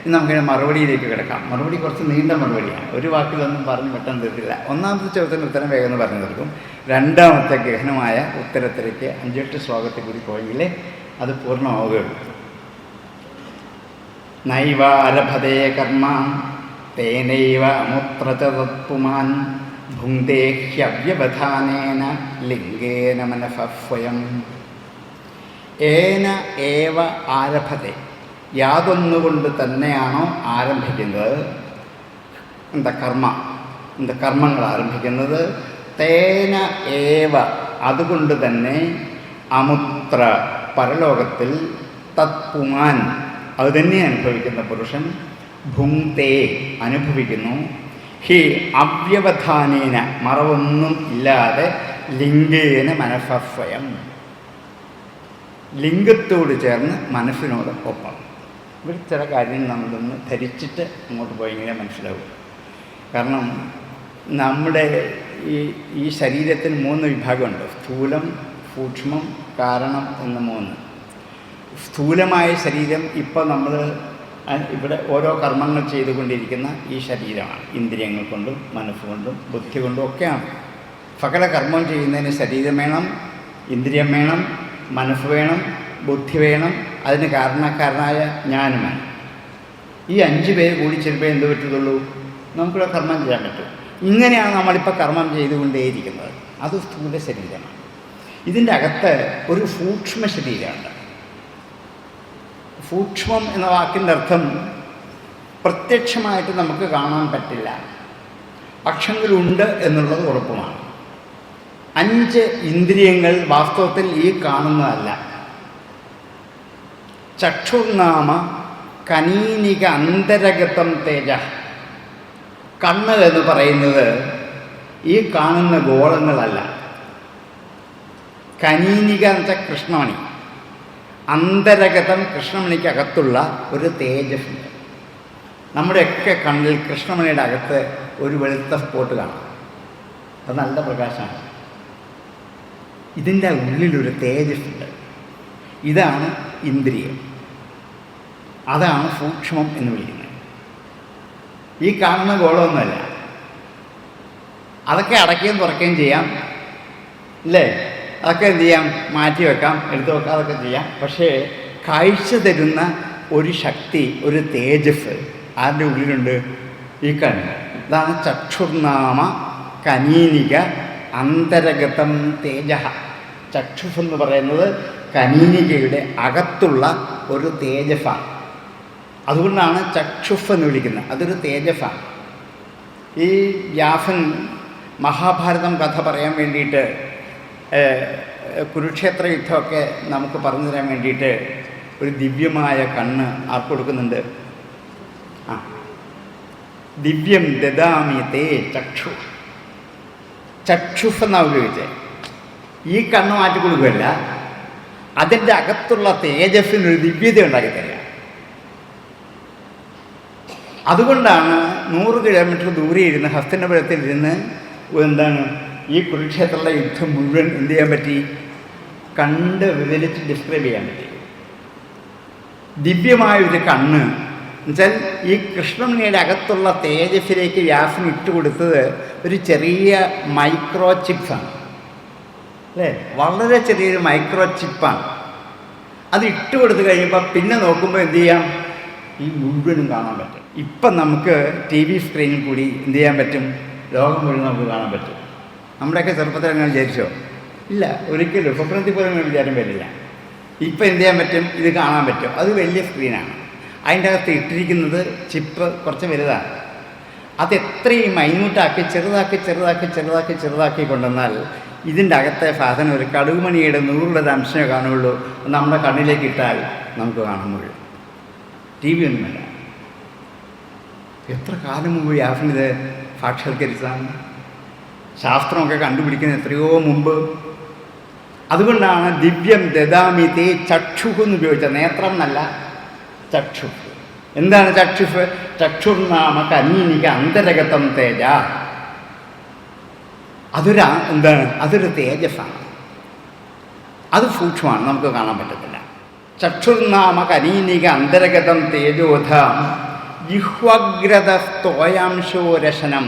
ഇന്ന് നമുക്കിങ്ങനെ മറുപടിയിലേക്ക് കിടക്കാം. മറുപടി കുറച്ച് നീണ്ട മറുപടിയാണ്. ഒരു വാക്കിലൊന്നും പറഞ്ഞ് പെട്ടെന്ന് തീർത്തില്ല. ഒന്നാമത്തെ ചോദ്യത്തിന് ഉത്തരം വേഗം എന്ന് പറഞ്ഞു തീർക്കും. രണ്ടാമത്തെ ഗഹനമായ ഉത്തരത്തിലേക്ക് 5-8 ശ്ലോകത്തിൽ കൂടി പോയെങ്കിൽ അത് പൂർണ്ണമാവുകയുള്ളൂ. നൈവ ആരഭതേ കർമ്മ തേനൈവ അമുത്രചതത്പുമാൻ ഭുങ്ക്തേഹ്യവ്യവധാനേന ലിംഗേന മനഃസ്വയം. ഏന ഏവ ആരഭതേ, യാതൊന്നുകൊണ്ട് തന്നെയാണോ ആരംഭിക്കുന്നത്? കർമ്മങ്ങൾ ആരംഭിക്കുന്നത്? തേന ഏവ, അതുകൊണ്ട് തന്നെ, അമുത്ര, പരലോകത്തിൽ, തത്പുമാൻ, അത് തന്നെ അനുഭവിക്കുന്ന പുരുഷൻ, ഭുങ്ക്തേ, അനുഭവിക്കുന്നു, ഹി അവ്യവധാനേന, മറവൊന്നും ഇല്ലാതെ, ലിംഗേന മനഃസ്വയം, ലിംഗത്തോട് ചേർന്ന് മനസ്സിനോട് ഒപ്പം. ഇവിടെ ചില കാര്യങ്ങൾ നമ്മളൊന്ന് ധരിച്ചിട്ട് അങ്ങോട്ട് പോയെങ്കിലേ മനസ്സിലാവും. കാരണം നമ്മുടെ ഈ ശരീരത്തിന് 3 വിഭാഗമുണ്ട്. സ്ഥൂലം, സൂക്ഷ്മം, കാരണം എന്ന് 3. സ്ഥൂലമായ ശരീരം ഇപ്പോൾ നമ്മൾ ഇവിടെ ഓരോ കർമ്മങ്ങൾ ചെയ്തുകൊണ്ടിരിക്കുന്ന ഈ ശരീരമാണ്. ഇന്ദ്രിയങ്ങൾ കൊണ്ടും മനസ്സുകൊണ്ടും ബുദ്ധി കൊണ്ടും ഒക്കെയാണ്. സകല കർമ്മം ചെയ്യുന്നതിന് ശരീരം വേണം, ഇന്ദ്രിയം വേണം, മനസ്സ് വേണം, ബുദ്ധി വേണം, അതിന് കാരണക്കാരനായ ഞാനും വേണം. ഈ 5 പേര് കൂടി ചിലപ്പോൾ എന്ത് പറ്റുള്ളൂ? നമുക്കിവിടെ കർമ്മം ചെയ്യാൻ പറ്റും. ഇങ്ങനെയാണ് നമ്മളിപ്പോൾ കർമ്മം ചെയ്തുകൊണ്ടേയിരിക്കുന്നത്. അത് സ്ഥൂല ശരീരമാണ്. ഇതിൻ്റെ അകത്ത് ഒരു സൂക്ഷ്മ ശരീരമുണ്ട്. സൂക്ഷ്മം എന്ന വാക്കിൻ്റെ അർത്ഥം പ്രത്യക്ഷമായിട്ട് നമുക്ക് കാണാൻ പറ്റില്ല, പക്ഷെങ്കിലുണ്ട് എന്നുള്ളത് ഉറപ്പുമാണ്. 5 ഇന്ദ്രിയങ്ങൾ വാസ്തവത്തിൽ ഈ കാണുന്നതല്ല. ചക്ഷുർനാമ കനീനിക അന്തരഗതം തേജ. കണ്ണ് എന്ന് പറയുന്നത് ഈ കാണുന്ന ഗോളങ്ങളല്ല. കനീനിക എന്ന് വെച്ചാൽ കൃഷ്ണമണി. അന്തരഗതം, കൃഷ്ണമണിക്കകത്തുള്ള ഒരു തേജസ്സുണ്ട്. നമ്മുടെയൊക്കെ കണ്ണിൽ കൃഷ്ണമണിയുടെ അകത്ത് ഒരു വെളുത്ത സ്പോട്ട് കാണാം. അത് നല്ല പ്രകാശമാണ്. ഇതിൻ്റെ ഉള്ളിലൊരു തേജസ്സുണ്ട്. ഇതാണ് ഇന്ദ്രിയം. അതാണ് സൂക്ഷ്മം എന്ന് വിളിക്കുന്നത്. ഈ കാണുന്ന ഗോളമൊന്നുമല്ല. അതൊക്കെ അടയ്ക്കുകയും തുറക്കുകയും ചെയ്യാം അല്ലേ? അതൊക്കെ എന്ത് ചെയ്യാം? മാറ്റി വെക്കാം, എടുത്തു വെക്കാം, അതൊക്കെ ചെയ്യാം. പക്ഷേ കാഴ്ച തരുന്ന ഒരു ശക്തി, ഒരു തേജസ് ആരുടെ ഉള്ളിലുണ്ട്? ഈ കണ്ണ്. ഇതാണ് ചക്ഷുർനാമ കനീനിക അന്തരഗതം തേജ. ചക്ഷുസ് എന്ന് പറയുന്നത് കനീനികയുടെ അകത്തുള്ള ഒരു തേജസ്സാണ്. അതുകൊണ്ടാണ് ചക്ഷുസ് എന്ന് വിളിക്കുന്നത്. അതൊരു തേജസ്സാണ്. ഈ വ്യാസൻ മഹാഭാരതം കഥ പറയാൻ വേണ്ടിയിട്ട് കുരുക്ഷേത്ര യുദ്ധമൊക്കെ നമുക്ക് പറഞ്ഞു തരാൻ വേണ്ടിയിട്ട് ഒരു ദിവ്യമായ കണ്ണ് ആർക്ക് കൊടുക്കുന്നുണ്ട്? ദിവ്യം ദദാമി തേ ചക്ഷു. ചക്ഷുഫ് എന്നാണ് ഉപയോഗിച്ചത്. ഈ കണ്ണ് മാറ്റി കൊടുക്കുകയല്ല, അതിൻ്റെ അകത്തുള്ള തേജസ്സിനൊരു ദിവ്യത ഉണ്ടാക്കിത്തരിക. അതുകൊണ്ടാണ് 100 കിലോമീറ്റർ ദൂരെ ഇരുന്ന് ഹസ്തിനപുരത്തിലിരുന്ന് ഈ കുരുക്ഷേത്രത്തിലുള്ള യുദ്ധം മുഴുവൻ എന്ത് ചെയ്യാൻ പറ്റി? കണ്ട് വിവരിച്ച് ഡിസ്ക്രൈബ് ചെയ്യാൻ പറ്റി. ദിവ്യമായൊരു കണ്ണ് എന്നുവെച്ചാൽ ഈ കൃഷ്ണമണിയുടെ അകത്തുള്ള തേജസ്സിലേക്ക് വ്യാസൻ ഇട്ടുകൊടുത്തത് ഒരു ചെറിയ മൈക്രോ ചിപ്സാണ്, അല്ലേ? വളരെ ചെറിയൊരു മൈക്രോ ചിപ്പാണ്. അത് ഇട്ട് കൊടുത്തു കഴിയുമ്പോൾ പിന്നെ നോക്കുമ്പോൾ എന്ത് ചെയ്യാം? ഈ മുഴുവനും കാണാൻ പറ്റും. ഇപ്പം നമുക്ക് TV സ്ക്രീനിൽ കൂടി എന്ത് ചെയ്യാൻ പറ്റും? ലോകം മുഴുവൻ നമുക്ക് കാണാൻ പറ്റും. നമ്മുടെയൊക്കെ ചെറുപ്പത്തിൽ അങ്ങനെ വിചാരിച്ചോ? ഇല്ല, ഒരിക്കലും സ്വപ്നത്തിൽ പോലും അങ്ങനെ വിചാരം വരില്ല. ഇപ്പം എന്ത് ചെയ്യാൻ പറ്റും? ഇത് കാണാൻ പറ്റും. അത് വലിയ സ്ക്രീനാണ്. അതിൻ്റെ അകത്ത് ഇട്ടിരിക്കുന്നത് ചിപ്പ് കുറച്ച് വലുതാണ്. അത് എത്രയും മൈന്യൂട്ടാക്കി ചെറുതാക്കി കൊണ്ടുവന്നാൽ ഇതിൻ്റെ അകത്തെ സാധനം ഒരു കടുകുമണിയുടെ 100 അംശമേ കാണുകയുള്ളൂ. നമ്മുടെ കണ്ണിലേക്ക് ഇട്ടാൽ നമുക്ക് കാണാൻ കഴിയും. TV ഒന്നുമില്ല. എത്ര കാലം മുമ്പ് വ്യാസനിത് സാക്ഷാത്കരിച്ചതാണ്. ശാസ്ത്രമൊക്കെ കണ്ടുപിടിക്കുന്ന എത്രയോ മുമ്പ്. അതുകൊണ്ടാണ് ദിവ്യം ദദാമി തേ ചക്ഷുഹ് എന്ന് ഉപയോഗിച്ചത്. നേത്രം എന്നല്ല, ചക്ഷുഹ്. എന്താണ് ചക്ഷുഹ്? ചക്ഷുർനാമ കനീനിക അന്തരഗതം തേജ. അതൊരു തേജസ്സാണ്. അത് സൂക്ഷ്മമാണ്, നമുക്ക് കാണാൻ പറ്റത്തില്ല. ചക്ഷുർനാമ കനീനിക അന്തരഗതം തേജോധ ജിഹ്വഗ്രതസ്തോയാംശോരശനം.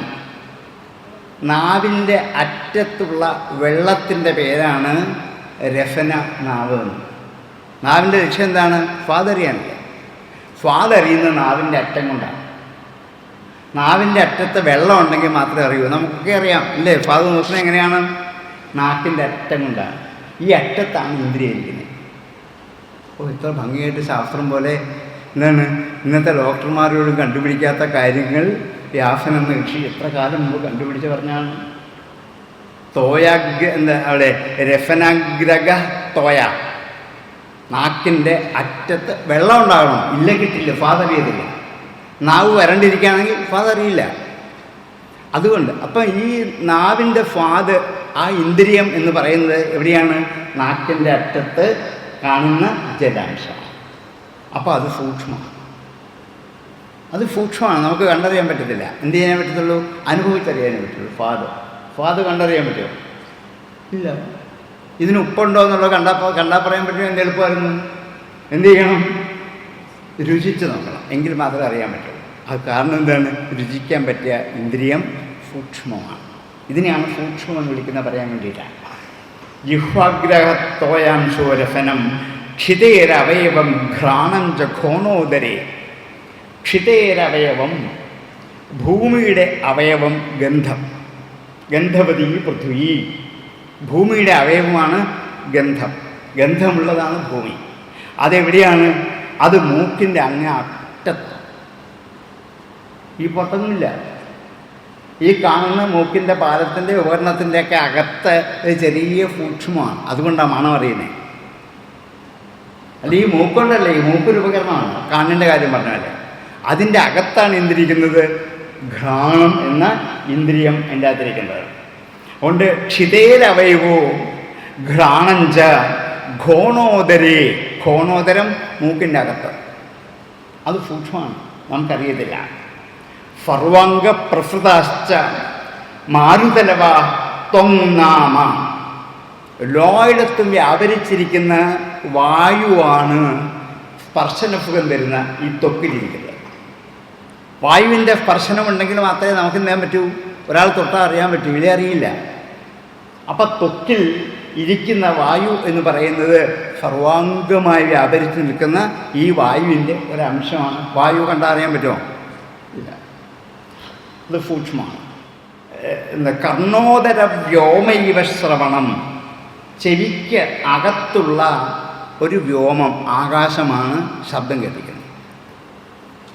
നാവിൻ്റെ അറ്റത്തുള്ള വെള്ളത്തിൻ്റെ പേരാണ് രസന നാവ്. നാവിൻ്റെ ലക്ഷ്യം എന്താണ്? സ്വാദറിയാനില്ല. സ്വാദറിയുന്ന നാവിൻ്റെ അറ്റം കൊണ്ടാണ്. നാവിൻ്റെ അറ്റത്ത് വെള്ളം ഉണ്ടെങ്കിൽ മാത്രമേ അറിയൂ. നമുക്കൊക്കെ അറിയാം അല്ലേ? സ്വാദ് നോക്കുന്നത് എങ്ങനെയാണ്? നാക്കിൻ്റെ അറ്റം കൊണ്ടാണ്. ഈ അറ്റത്താണ് ഇന്ദ്രിയം ഇരിക്കുന്നത്. ഇത്ര ഭംഗിയായിട്ട് ശാസ്ത്രം പോലെ ഇന്നത്തെ ഡോക്ടർമാരോട് കണ്ടുപിടിക്കാത്ത കാര്യങ്ങൾ വ്യാസൻ എന്ന ഋഷി എത്ര കാലം മുമ്പ് കണ്ടുപിടിച്ച് പറഞ്ഞാണ്. അവിടെ രഫനാഗ്രക തോയ, നാക്കിൻ്റെ അറ്റത്ത് വെള്ളം ഉണ്ടാകണം. ഇല്ല കിട്ടില്ല, സ്വാദറിയതില്ല. നാവ് വരണ്ടിരിക്കുകയാണെങ്കിൽ സ്വാദറിയില്ല. അതുകൊണ്ട് അപ്പം ഈ നാവിൻ്റെ സ്വാദ്, ആ ഇന്ദ്രിയം എന്ന് പറയുന്നത് എവിടെയാണ്? നാക്കിൻ്റെ അറ്റത്ത് കാണുന്ന ജലാംശം. അപ്പോൾ അത് സൂക്ഷ്മമാണ്, നമുക്ക് കണ്ടറിയാൻ പറ്റത്തില്ല. എന്ത് ചെയ്യാൻ പറ്റത്തുള്ളൂ? അനുഭവിച്ചറിയാനേ പറ്റുള്ളൂ. സ്വാദ് കണ്ടറിയാൻ പറ്റുമോ? ഇല്ല. ഇതിന് ഉപ്പുണ്ടോ എന്നുള്ളത് കണ്ടാൽ പറയാൻ പറ്റുമോ? എന്ത് എളുപ്പമായിരുന്നു? എന്ത് ചെയ്യണം? രുചിച്ച് നോക്കണം, എങ്കിൽ മാത്രമേ അറിയാൻ പറ്റുള്ളൂ. അത് കാരണം എന്താണ്? രുചിക്കാൻ പറ്റിയ ഇന്ദ്രിയം സൂക്ഷ്മമാണ്. ഇതിനെയാണ് സൂക്ഷ്മം എന്ന് വിളിക്കുന്നത് പറയാൻ വേണ്ടിയിട്ടാണ്. ജിഹ്വാഗ്രഹത്തോയാംശോരസനം ക്ഷിതേരവയവം ഘ്രാണം ച ഘോണോദരേ. ക്ഷിതേരവയവം, ഭൂമിയുടെ അവയവം ഗന്ധം. ഗന്ധവതി പൃഥ്വി. ഭൂമിയുടെ അവയവമാണ് ഗന്ധം. ഗന്ധമുള്ളതാണ് ഭൂമി. അതെവിടെയാണ്? അത് മൂക്കിൻ്റെ അങ്ങേ അറ്റത്ത്. ഈ പുറത്തൊന്നുമില്ല. ഈ കാണുന്ന മൂക്കിൻ്റെ പാലത്തിൻ്റെ ഉപകരണത്തിൻ്റെയൊക്കെ അകത്ത് ഒരു ചെറിയ സൂക്ഷ്മമാണ്. അതുകൊണ്ടാണ് മണം അറിയുന്നത്. അല്ല, ഈ മൂക്കൊണ്ടല്ലേ, ഈ മൂക്കൊരു ഉപകരണമാണ്. കണ്ണിൻ്റെ കാര്യം പറഞ്ഞാലേ അതിൻ്റെ അകത്താണ് എന്തിരിക്കുന്നത്? ഘ്രാണം എന്ന ഇന്ദ്രിയം എൻ്റെ അകത്തിരിക്കുന്നത്. അതുകൊണ്ട് ക്ഷിതേരവയവോ ഘ്രാണഞ്ച ഘോണോദരേ. ഘോണോദരം മൂക്കിൻ്റെ അകത്ത്. അത് സൂക്ഷ്മമാണ്, നമുക്കറിയത്തില്ല. സർവാംഗ പ്രസൃതാശ്ച മാരുതലവ ത്വം നാമ. എല്ലായിടത്തും വ്യാപരിച്ചിരിക്കുന്ന വായുവാണ് സ്പർശനസുഖം തരുന്ന ഈ ത്വക്കിലിരിക്കുന്നത്. വായുവിൻ്റെ സ്പർശനമുണ്ടെങ്കിൽ മാത്രമേ നമുക്ക് എന്ത് ചെയ്യാൻ പറ്റൂ? ഒരാൾ തൊട്ടാൽ അറിയാൻ പറ്റൂ, ഇല്ലേ അറിയില്ല. അപ്പം ത്വക്കിൽ ഇരിക്കുന്ന വായു എന്ന് പറയുന്നത് സർവാംഗമായി വ്യാപരിച്ച് നിൽക്കുന്ന ഈ വായുവിൻ്റെ ഒരംശമാണ്. വായു കണ്ടാൽ അറിയാൻ പറ്റുമോ? ഇല്ല. ഇത് സൂക്ഷ്മമാണ്. കർണോദര വ്യോമൈവ ശ്രവണം. ചെവിക്ക് അകത്തുള്ള ഒരു വ്യോമം, ആകാശമാണ് ശബ്ദം കേൾപ്പിക്കുന്നത്.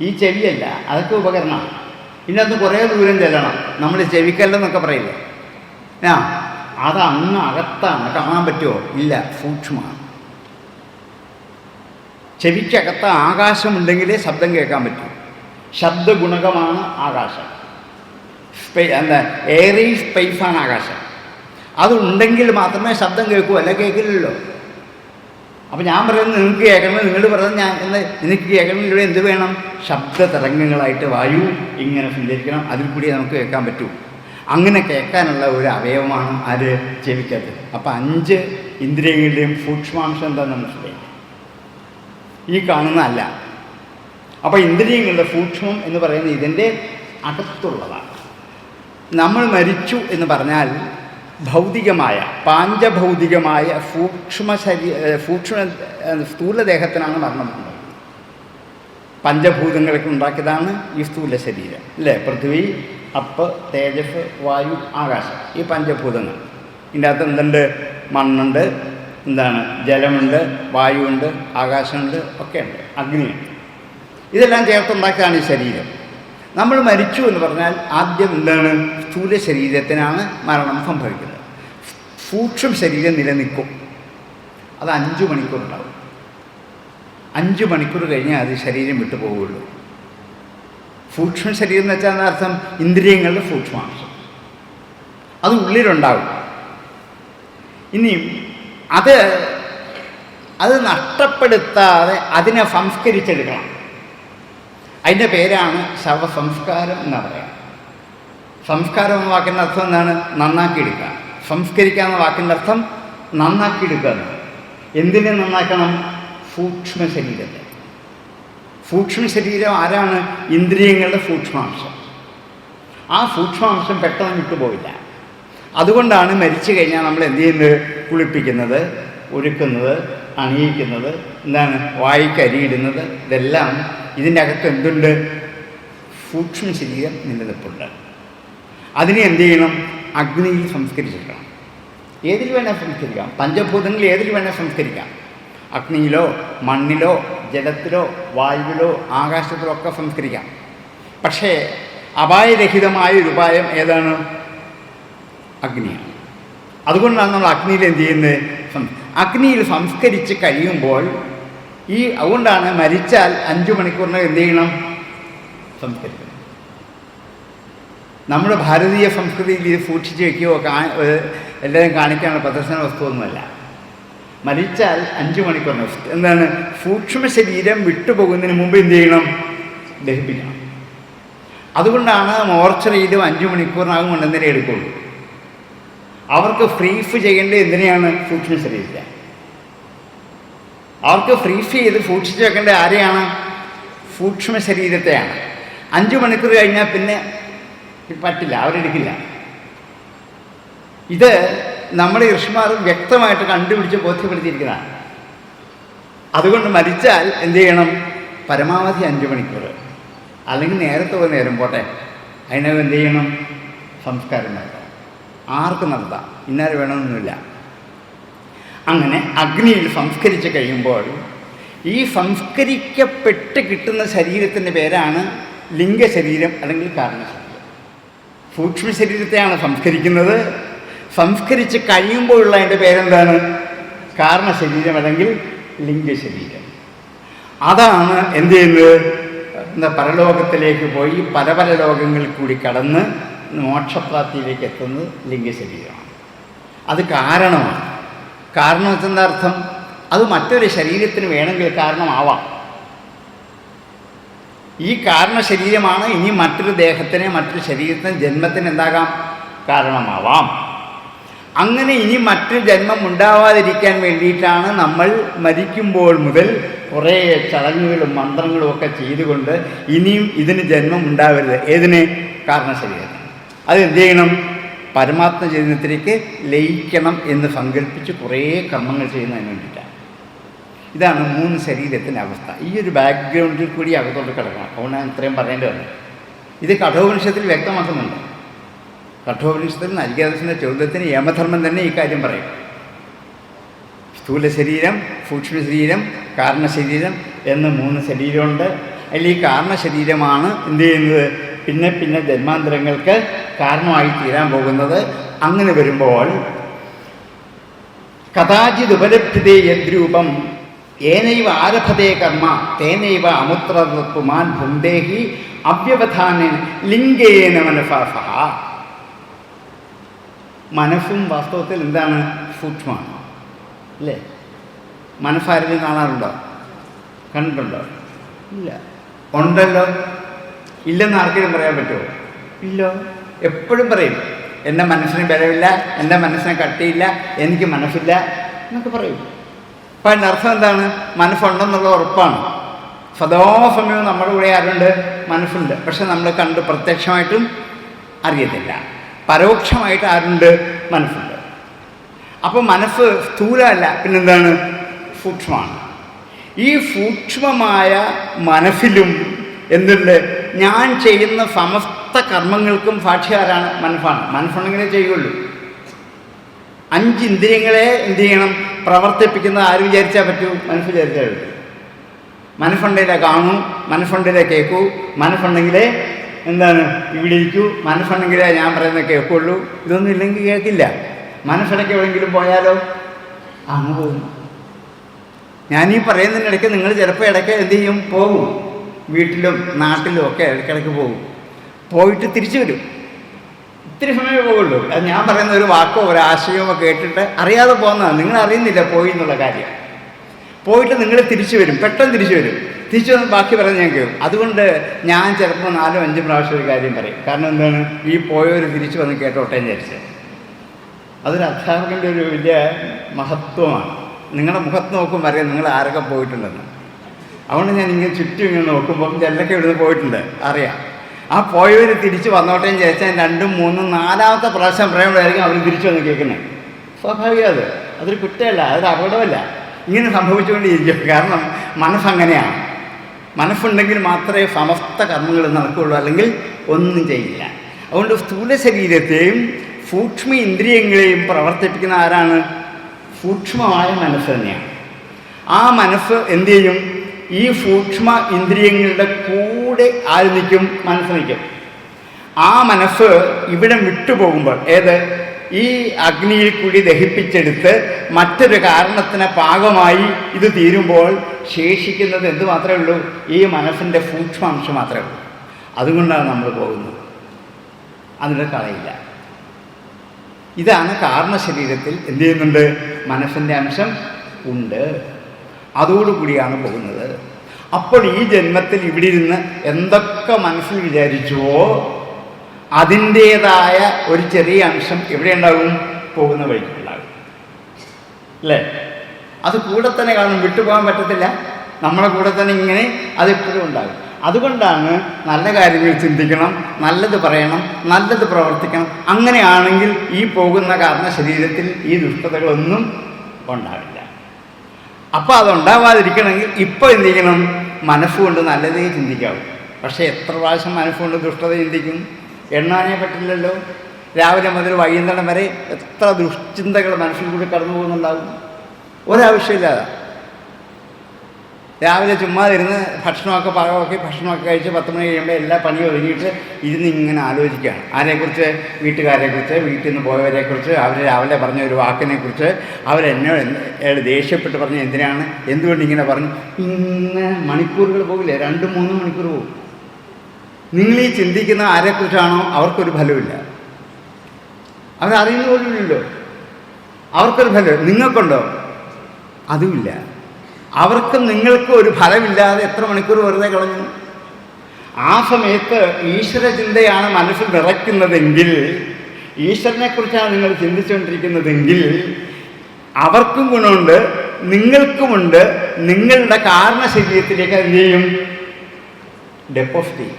ഈ ചെവിയല്ല, അതൊക്കെ ഉപകരണമാണ്. ഇതിനകത്ത് കുറേ ദൂരം ചെല്ലണം. നമ്മൾ ചെവിക്കല്ലെന്നൊക്കെ പറയില്ലേ? ആ അത് അങ്ങ് അകത്താണ്, കാണാൻ പറ്റുമോ? ഇല്ല, സൂക്ഷ്മമാണ്. ചെവിക്കകത്ത് ആകാശമുണ്ടെങ്കിലേ ശബ്ദം കേൾക്കാൻ പറ്റൂ. ശബ്ദഗുണകമാണ് ആകാശം. എയറി സ്പേസാണ് ആകാശം. അതുണ്ടെങ്കിൽ മാത്രമേ ശബ്ദം കേൾക്കൂ, അല്ല കേൾക്കില്ലല്ലോ. അപ്പം ഞാൻ പറയുന്നത് നിങ്ങൾക്ക് കേൾക്കണം, നിങ്ങൾ പറയുന്നത് നിനക്ക് കേൾക്കണം. ഇവിടെ എന്ത് വേണം? ശബ്ദ തരംഗങ്ങളായിട്ട് വായു ഇങ്ങനെ സഞ്ചരിക്കണം, അതിൽ കൂടി നമുക്ക് കേൾക്കാൻ പറ്റൂ. അങ്ങനെ കേൾക്കാനുള്ള ഒരു അവയവമാണ് ആര്? ചെവിക്കകത്ത്. അപ്പം 5 ഇന്ദ്രിയങ്ങളുടെയും സൂക്ഷ്മാംശം എന്താണെന്ന് മനസ്സിലായി, ഈ കാണുന്നതല്ല. അപ്പോൾ ഇന്ദ്രിയങ്ങളുടെ സൂക്ഷ്മം എന്ന് പറയുന്നത് ഇതിൻ്റെ അകത്തുള്ളതാണ്. നമ്മൾ മരിച്ചു എന്ന് പറഞ്ഞാൽ ഭൗതികമായ പാഞ്ചഭൗതികമായ സ്ഥൂലദേഹത്തിനാണ് മരണമുണ്ടാകുന്നത്. പഞ്ചഭൂതങ്ങളൊക്കെ ഉണ്ടാക്കിയതാണ് ഈ സ്ഥൂല ശരീരം, അല്ലേ? പൃഥ്വി, അപ്പ്, തേജസ്, വായു, ആകാശം, ഈ പഞ്ചഭൂതങ്ങൾ. ഇതിൻ്റെ അകത്ത് എന്തുണ്ട്? മണ്ണുണ്ട്, ജലമുണ്ട്, വായുവുണ്ട്, ആകാശമുണ്ട്, ഒക്കെ ഉണ്ട്, അഗ്നിയുണ്ട്. ഇതെല്ലാം ചേർത്തുണ്ടാക്കിയതാണ് ഈ ശരീരം. നമ്മൾ മരിച്ചു എന്ന് പറഞ്ഞാൽ ആദ്യം സ്ഥൂല ശരീരത്തിനാണ് മരണം സംഭവിക്കുന്നത്. സൂക്ഷ്മ ശരീരം നിലനിൽക്കും, അത് 5 മണിക്കൂർ ഉണ്ടാവും. 5 മണിക്കൂർ കഴിഞ്ഞാൽ അത് ശരീരം വിട്ടു പോവുകയുള്ളൂ. സൂക്ഷ്മ ശരീരം എന്ന് വെച്ചാൽ അർത്ഥം ഇന്ദ്രിയങ്ങളുടെ സൂക്ഷ്മാംശം, അത് ഉള്ളിലുണ്ടാവും. ഇനിയും അത് നഷ്ടപ്പെടുത്താതെ അതിനെ സംസ്കരിച്ചെടുക്കണം. അതിൻ്റെ പേരാണ് ശവസംസ്കാരം എന്നാണ് പറയുക. സംസ്കാരം എന്ന വാക്കിൻ്റെ അർത്ഥം എന്താണ്? നന്നാക്കിയെടുക്കുക. സംസ്കരിക്കുക എന്ന വാക്കിൻ്റെ അർത്ഥം നന്നാക്കിയെടുക്കുക എന്നാണ്. എന്തിനെ നന്നാക്കണം? സൂക്ഷ്മ ശരീരത്തെ. സൂക്ഷ്മ ശരീരം ആരാണ്? ഇന്ദ്രിയങ്ങളുടെ സൂക്ഷ്മാംശം. ആ സൂക്ഷ്മാംശം പെട്ടെന്ന് വിട്ടുപോയില്ല. അതുകൊണ്ടാണ് മരിച്ചു കഴിഞ്ഞാൽ നമ്മൾ എന്ത് ചെയ്യുന്നത്? കുളിപ്പിക്കുന്നത്, ഒരുക്കുന്നത്, അണിയിക്കുന്നത്, വായിക്ക് അരിയിടുന്നത്. ഇതെല്ലാം ഇതിൻ്റെ അകത്ത് എന്തുണ്ട്? സൂക്ഷ്മ ശരീരം നിലനിൽപ്പുണ്ട്. അതിനെ എന്ത് ചെയ്യണം? അഗ്നിയിൽ സംസ്കരിച്ചെടുക്കണം. ഏതിൽ വേണേൽ സംസ്കരിക്കാം. പഞ്ചഭൂതങ്ങളിൽ ഏതിൽ വേണേൽ സംസ്കരിക്കാം. അഗ്നിയിലോ, മണ്ണിലോ, ജലത്തിലോ, വായുവിലോ, ആകാശത്തിലോ ഒക്കെ സംസ്കരിക്കാം. പക്ഷേ അപായരഹിതമായ ഒരു ഉപായം ഏതാണ്? അഗ്നിയാണ്. അതുകൊണ്ടാണ് നമ്മൾ അഗ്നിയിൽ എന്ത് ചെയ്യുന്നത്? അഗ്നിയിൽ സംസ്കരിച്ച് കഴിയുമ്പോൾ അതുകൊണ്ടാണ് മരിച്ചാൽ 5 മണിക്കൂറിന് എന്ത് ചെയ്യണം? സംസ്കരിക്കണം. നമ്മുടെ ഭാരതീയ സംസ്കൃതിയിൽ ഇത് സൂക്ഷിച്ച് വയ്ക്കുകയോ എല്ലാവരും കാണിക്കാനുള്ള പ്രദർശന വസ്തുവൊന്നുമല്ല. മരിച്ചാൽ 5 മണിക്കൂറിന് സൂക്ഷ്മ ശരീരം വിട്ടുപോകുന്നതിന് മുമ്പ് എന്ത് ചെയ്യണം? ദഹിപ്പിക്കണം. അതുകൊണ്ടാണ് മോർച്ചറിയിലും 5 മണിക്കൂറിനകം കൊണ്ടെന്തിനെ എടുക്കുള്ളൂ. അവർക്ക് ഫ്രീസ് ചെയ്യേണ്ടത് എന്തിനെയാണ്? സൂക്ഷ്മ ശരീരത്തെ. അവർക്ക് ഫ്രീസ് ചെയ്ത് സൂക്ഷിച്ച് വെക്കേണ്ടത് ആരെയാണ്? സൂക്ഷ്മ ശരീരത്തെയാണ്. 5 മണിക്കൂർ കഴിഞ്ഞാൽ പിന്നെ പറ്റില്ല, അവരെടുക്കില്ല. ഇത് നമ്മുടെ ഋഷിമാർ വ്യക്തമായിട്ട് കണ്ടുപിടിച്ച് ബോധ്യപ്പെടുത്തിയിരിക്കുന്നതാണ്. അതുകൊണ്ട് മരിച്ചാൽ എന്ത് ചെയ്യണം? പരമാവധി 5 മണിക്കൂർ, അല്ലെങ്കിൽ നേരത്തെ നേരം പോട്ടെ, അതിനകം എന്ത് ചെയ്യണം? സംസ്കാരം നടത്താം. ആർക്കും നടത്താം, ഇന്നാരെ വേണമെന്നൊന്നുമില്ല. അങ്ങനെ അഗ്നിയിൽ സംസ്കരിച്ച് കഴിയുമ്പോൾ ഈ സംസ്കരിക്കപ്പെട്ട് കിട്ടുന്ന ശരീരത്തിൻ്റെ പേരാണ് ലിംഗശരീരം അല്ലെങ്കിൽ കാരണശരീരം. സൂക്ഷ്മ ശരീരത്തെയാണ് സംസ്കരിക്കുന്നത്. സംസ്കരിച്ച് കഴിയുമ്പോഴുള്ള അതിൻ്റെ പേരെന്താണ്? കാരണശരീരം അല്ലെങ്കിൽ ലിംഗശരീരം. അതാണ് എന്ത് ചെയ്യുന്നത്? പരലോകത്തിലേക്ക് പോയി പല പല ലോകങ്ങളിൽ കൂടി കടന്ന് മോക്ഷപ്രാപ്തിയിലേക്ക് എത്തുന്നത് ലിംഗശരീരമാണ്. അത് കാരണമാണ്. കാരണം വെച്ചെന്താ അർത്ഥം? അത് മറ്റൊരു ശരീരത്തിന് വേണമെങ്കിൽ കാരണമാവാം. ഈ കാരണശരീരമാണ് ഇനി മറ്റൊരു ദേഹത്തിന്, മറ്റൊരു ശരീരത്തിന്, ജന്മത്തിന് എന്താകാം? കാരണമാവാം. അങ്ങനെ ഇനി മറ്റൊരു ജന്മം ഉണ്ടാവാതിരിക്കാൻ വേണ്ടിയിട്ടാണ് നമ്മൾ മരിക്കുമ്പോൾ മുതൽ കുറേ ചടങ്ങുകളും മന്ത്രങ്ങളും ഒക്കെ ചെയ്തുകൊണ്ട് ഇനിയും ഇതിന് ജന്മം ഉണ്ടാവരുത്. ഏതിന്? കാരണശരീരത്തിന്. അതെന്ത് ചെയ്യണം? പരമാത്മ ചൈതന്യത്തിലേക്ക് ലയിക്കണം എന്ന് സങ്കല്പിച്ച് കുറേ കർമ്മങ്ങൾ ചെയ്യുന്നതിന് വേണ്ടിയിട്ടാണ്. ഇതാണ് 3 ശരീരത്തിൻ്റെ അവസ്ഥ. ഈ ഒരു ബാക്ക്ഗ്രൗണ്ടിൽ കൂടി അകത്തോട്ട് കിടക്കണം. അതുകൊണ്ടാണ് ഇത്രയും പറയേണ്ടി വന്നത്. ഇത് കഠോപനിഷത്തിൽ വ്യക്തമാക്കുന്നുണ്ട്. കഠോപനിഷത്തിൽ നരികാദാസിൻ്റെ ചോദ്യത്തിന് യമധർമ്മം തന്നെ ഈ കാര്യം പറയും. സ്ഥൂല ശരീരം, സൂക്ഷ്മ ശരീരം, കാരണശരീരം എന്ന് 3 ശരീരമുണ്ട്. അതിൽ ഈ കാരണശരീരമാണ് എന്ത് ചെയ്യുന്നത്? പിന്നെ ജന്മാന്തരങ്ങൾക്ക് കാരണമായി തീരാൻ പോകുന്നത്. അങ്ങനെ വരുമ്പോൾ കഥാചിത് ഉപലഭ്യതേ യദ്രൂപം ഏനൈവ ആരഭതേ കർമ്മ തേനൈവ അമുത്രതത്വമാൻ ഭുന്തേഹി അവ്യവധാനേന ലിംഗേന മനഃസഹ. മനസ്സും വാസ്തവത്തിൽ എന്താണ്? സൂക്ഷ്മമാണ് അല്ലേ? മനസ്സാരെങ്കിലും കാണാറുണ്ടോ? കണ്ടിട്ടുണ്ടോ? ഇല്ല. ഉണ്ടല്ലോ. ഇല്ലെന്ന് ആർക്കെങ്കിലും പറയാൻ പറ്റുമോ? ഇല്ല. എപ്പോഴും പറയും എൻ്റെ മനസ്സിന് ബലമില്ല, എൻ്റെ മനസ്സിന് കട്ടിയില്ല, എനിക്ക് മനസ്സില്ല എന്നൊക്കെ പറയും. അപ്പം അതിൻ്റെ അർത്ഥം എന്താണ്? മനസ്സുണ്ടെന്നുള്ള ഉറപ്പാണ്. സദാസമയവും നമ്മുടെ കൂടെ ആരുണ്ട്? മനസ്സുണ്ട്. പക്ഷെ നമ്മൾ കണ്ട് പ്രത്യക്ഷമായിട്ടും അറിയത്തില്ല. പരോക്ഷമായിട്ട് ആരുണ്ട്? മനസ്സുണ്ട്. അപ്പോൾ മനസ്സ് സ്ഥൂലമല്ല, പിന്നെന്താണ്? സൂക്ഷ്മമാണ്. ഈ സൂക്ഷ്മമായ മനസ്സിലും എന്തുണ്ട്? ഞാൻ ചെയ്യുന്ന സമസ്ത കർമ്മങ്ങൾക്കും സാക്ഷിയാരാണ്? മനസ്സാണ്. മനസ്സുണ്ടെങ്കിലേ ചെയ്യുള്ളൂ. 5 ഇന്ദ്രിയങ്ങളെ എന്ത് ചെയ്യണം? പ്രവർത്തിപ്പിക്കുന്ന ആര് വിചാരിച്ചാൽ പറ്റൂ? മനസ്സ് വിചാരിച്ചാൽ പറ്റൂ. മനസ്സുണ്ടെങ്കിലേ കാണൂ, മനസ്സുണ്ടെങ്കിലേ കേൾക്കൂ, മനസ്സുണ്ടെങ്കിലേ എന്താണ് ഇവിടെ ഇരിക്കൂ, മനസ്സുണ്ടെങ്കിലേ ഞാൻ പറയുന്നത് കേൾക്കുള്ളൂ. ഇതൊന്നും ഇല്ലെങ്കിൽ കേൾക്കില്ല. മനസ്സിടയ്ക്ക് എവിടെയെങ്കിലും പോയാലോ അങ്ങ് പോകും. ഞാനീ പറയുന്നതിനിടയ്ക്ക് നിങ്ങൾ ചിലപ്പോൾ ഇടയ്ക്ക് എന്ത് ചെയ്യും? പോകും. വീട്ടിലും നാട്ടിലും ഒക്കെ ഇടയ്ക്കിടയ്ക്ക് പോകും. പോയിട്ട് തിരിച്ചു വരും. ഇത്തിരി സമയമേ പോകുള്ളൂ. അത് ഞാൻ പറയുന്ന ഒരു വാക്കോ ഒരു ആശയമോ കേട്ടിട്ട് അറിയാതെ പോകുന്നതാണ്. നിങ്ങൾ അറിയുന്നില്ല പോയി എന്നുള്ള കാര്യം. പോയിട്ട് നിങ്ങൾ തിരിച്ചു വരും, പെട്ടെന്ന് തിരിച്ചു വരും. തിരിച്ചു വന്ന് ബാക്കി പറഞ്ഞ് ഞാൻ കേൾക്കും. അതുകൊണ്ട് ഞാൻ ചിലപ്പോൾ 4-5 പ്രാവശ്യം ഒരു കാര്യം പറയും. കാരണം എന്താണ്? ഈ പോയവർ തിരിച്ചു വന്ന് കേട്ടോട്ടെ എന്ന് വിചാരിച്ചത്. അതൊരു അധ്യാപകൻ്റെ ഒരു വലിയ മഹത്വമാണ്. നിങ്ങളുടെ മുഖത്ത് നോക്കുമ്പോൾ അറിയാം നിങ്ങൾ ആരൊക്കെ പോയിട്ടുണ്ടെന്ന്. അതുകൊണ്ട് ഞാൻ ഇങ്ങനെ ചുറ്റും ഇങ്ങനെ നോക്കുമ്പോൾ ചിലരൊക്കെ ഇവിടുന്ന് പോയിട്ടുണ്ട്, അറിയാം. ആ പോയവർ തിരിച്ച് വന്നോട്ടെ എന്ന് ചോദിച്ചാൽ 2, 3, 4ാമത്തെ പ്രാവശ്യം പറയുമ്പോഴായിരിക്കും അവർ തിരിച്ചു വന്ന് കേൾക്കുന്നത്. സ്വാഭാവികം. അതൊരു കുറ്റമല്ല, അതൊരു അപകടമല്ല. ഇങ്ങനെ സംഭവിച്ചുകൊണ്ടിരിക്കും. കാരണം മനസ്സങ്ങനെയാണ്. മനസ്സുണ്ടെങ്കിൽ മാത്രമേ സമസ്ത കർമ്മങ്ങൾ നടക്കുകയുള്ളൂ, അല്ലെങ്കിൽ ഒന്നും ചെയ്യില്ല. അതുകൊണ്ട് സ്ഥൂല ശരീരത്തെയും സൂക്ഷ്മ ഇന്ദ്രിയങ്ങളെയും പ്രവർത്തിപ്പിക്കുന്ന ആരാണ്? സൂക്ഷ്മമായ മനസ്സ് തന്നെയാണ്. ആ മനസ്സ് എന്തു ചെയ്യും? ഈ സൂക്ഷ്മ ഇന്ദ്രിയങ്ങളുടെ കൂടെ ആര് നിൽക്കും? മനസ്സ് നിൽക്കും. ആ മനസ്സ് ഇവിടെ വിട്ടുപോകുമ്പോൾ, ഏത്? ഈ അഗ്നിയിൽ കൂടി ദഹിപ്പിച്ചെടുത്ത് മറ്റൊരു കാരണത്തിന് പാകമായി ഇത് തീരുമ്പോൾ ശേഷിക്കുന്നത് എന്ത് മാത്രമേ ഉള്ളൂ? ഈ മനസ്സിൻ്റെ സൂക്ഷ്മാംശം മാത്രമേ ഉള്ളൂ. അതുകൊണ്ടാണ് നമ്മൾ പോകുന്നത്. അതിൻ്റെ കളയില്ല. ഇതാണ് കാരണശരീരത്തിൽ എന്ത് ചെയ്യുന്നുണ്ട്? മനസ്സിൻ്റെ അംശം ഉണ്ട്. അതോടുകൂടിയാണ് പോകുന്നത്. അപ്പോൾ ഈ ജന്മത്തിൽ ഇവിടെ ഇരുന്ന് എന്തൊക്കെ മനസ്സിൽ വിചാരിച്ചുവോ അതിൻ്റേതായ ഒരു ചെറിയ അംശം എവിടെ ഉണ്ടാകും? പോകുന്ന വഴിക്കുണ്ടാകും അല്ലേ? അത് കൂടെ തന്നെ കാണും, വിട്ടുപോകാൻ പറ്റത്തില്ല. നമ്മളെ കൂടെ തന്നെ ഇങ്ങനെ അതെപ്പോഴും ഉണ്ടാകും. അതുകൊണ്ടാണ് നല്ല കാര്യങ്ങൾ ചിന്തിക്കണം, നല്ലത് പറയണം, നല്ലത് പ്രവർത്തിക്കണം. അങ്ങനെയാണെങ്കിൽ ഈ പോകുന്ന കാരണ ശരീരത്തിൽ ഈ ദുഷ്ടതകളൊന്നും ഉണ്ടാവില്ല. അപ്പോൾ അതുണ്ടാവാതിരിക്കണമെങ്കിൽ ഇപ്പോൾ എന്ത് ചെയ്യണം? മനസ്സുകൊണ്ട് നല്ലതേ ചിന്തിക്കാവൂ. പക്ഷേ എത്ര പ്രാവശ്യം മനസ്സുകൊണ്ട് ദുഷ്ടത ചിന്തിക്കും? എണ്ണാനേ പറ്റില്ലല്ലോ. രാവിലെ മുതൽ വൈകുന്നേരം വരെ എത്ര ദുഷ്ചിന്തകൾ മനസ്സിൽ കൂടി കടന്നു പോകുന്നുണ്ടാകും. ഒരാവശ്യമില്ലാതെ രാവിലെ ചുമ്മാതിരുന്ന് ഭക്ഷണമൊക്കെ പാകമൊക്കെ ഭക്ഷണമൊക്കെ കഴിച്ച് 10 മണി കഴിയുമ്പോൾ എല്ലാ പണിയും ഒതുങ്ങിയിട്ട് ഇരുന്ന് ഇങ്ങനെ ആലോചിക്കുകയാണ്. ആരെക്കുറിച്ച്? വീട്ടുകാരെക്കുറിച്ച്, വീട്ടിൽ നിന്ന് പോയവരെക്കുറിച്ച്, അവർ രാവിലെ പറഞ്ഞ ഒരു വാക്കിനെക്കുറിച്ച്, അവരെന്നോട് ദേഷ്യപ്പെട്ട് പറഞ്ഞ എന്തിനാണ്, എന്തുകൊണ്ട് ഇങ്ങനെ പറഞ്ഞു, ഇങ്ങനെ മണിക്കൂറുകൾ പോകില്ലേ? 2-3 മണിക്കൂർ പോകും. നിങ്ങളീ ചിന്തിക്കുന്ന ആരെക്കുറിച്ചാണോ അവർക്കൊരു ഫലമില്ല. അവരറിയുന്ന പോലുമില്ലല്ലോ. അവർക്കൊരു ഫലം നിങ്ങൾക്കുണ്ടോ? അതുമില്ല. അവർക്കും നിങ്ങൾക്കും ഒരു ഫലമില്ലാതെ എത്ര മണിക്കൂർ വെറുതെ കളഞ്ഞു. ആ സമയത്ത് ഈശ്വരചിന്തയാണ് മനസ്സിൽ നിറയ്ക്കുന്നതെങ്കിൽ, ഈശ്വരനെക്കുറിച്ചാണ് നിങ്ങൾ ചിന്തിച്ചുകൊണ്ടിരിക്കുന്നതെങ്കിൽ അവർക്കും ഗുണമുണ്ട്, നിങ്ങൾക്കുമുണ്ട്. നിങ്ങളുടെ കാരണ ശരീരത്തിലേക്ക് എന്ത് ചെയ്യും? ഡെപ്പോസിറ്റ് ചെയ്യും.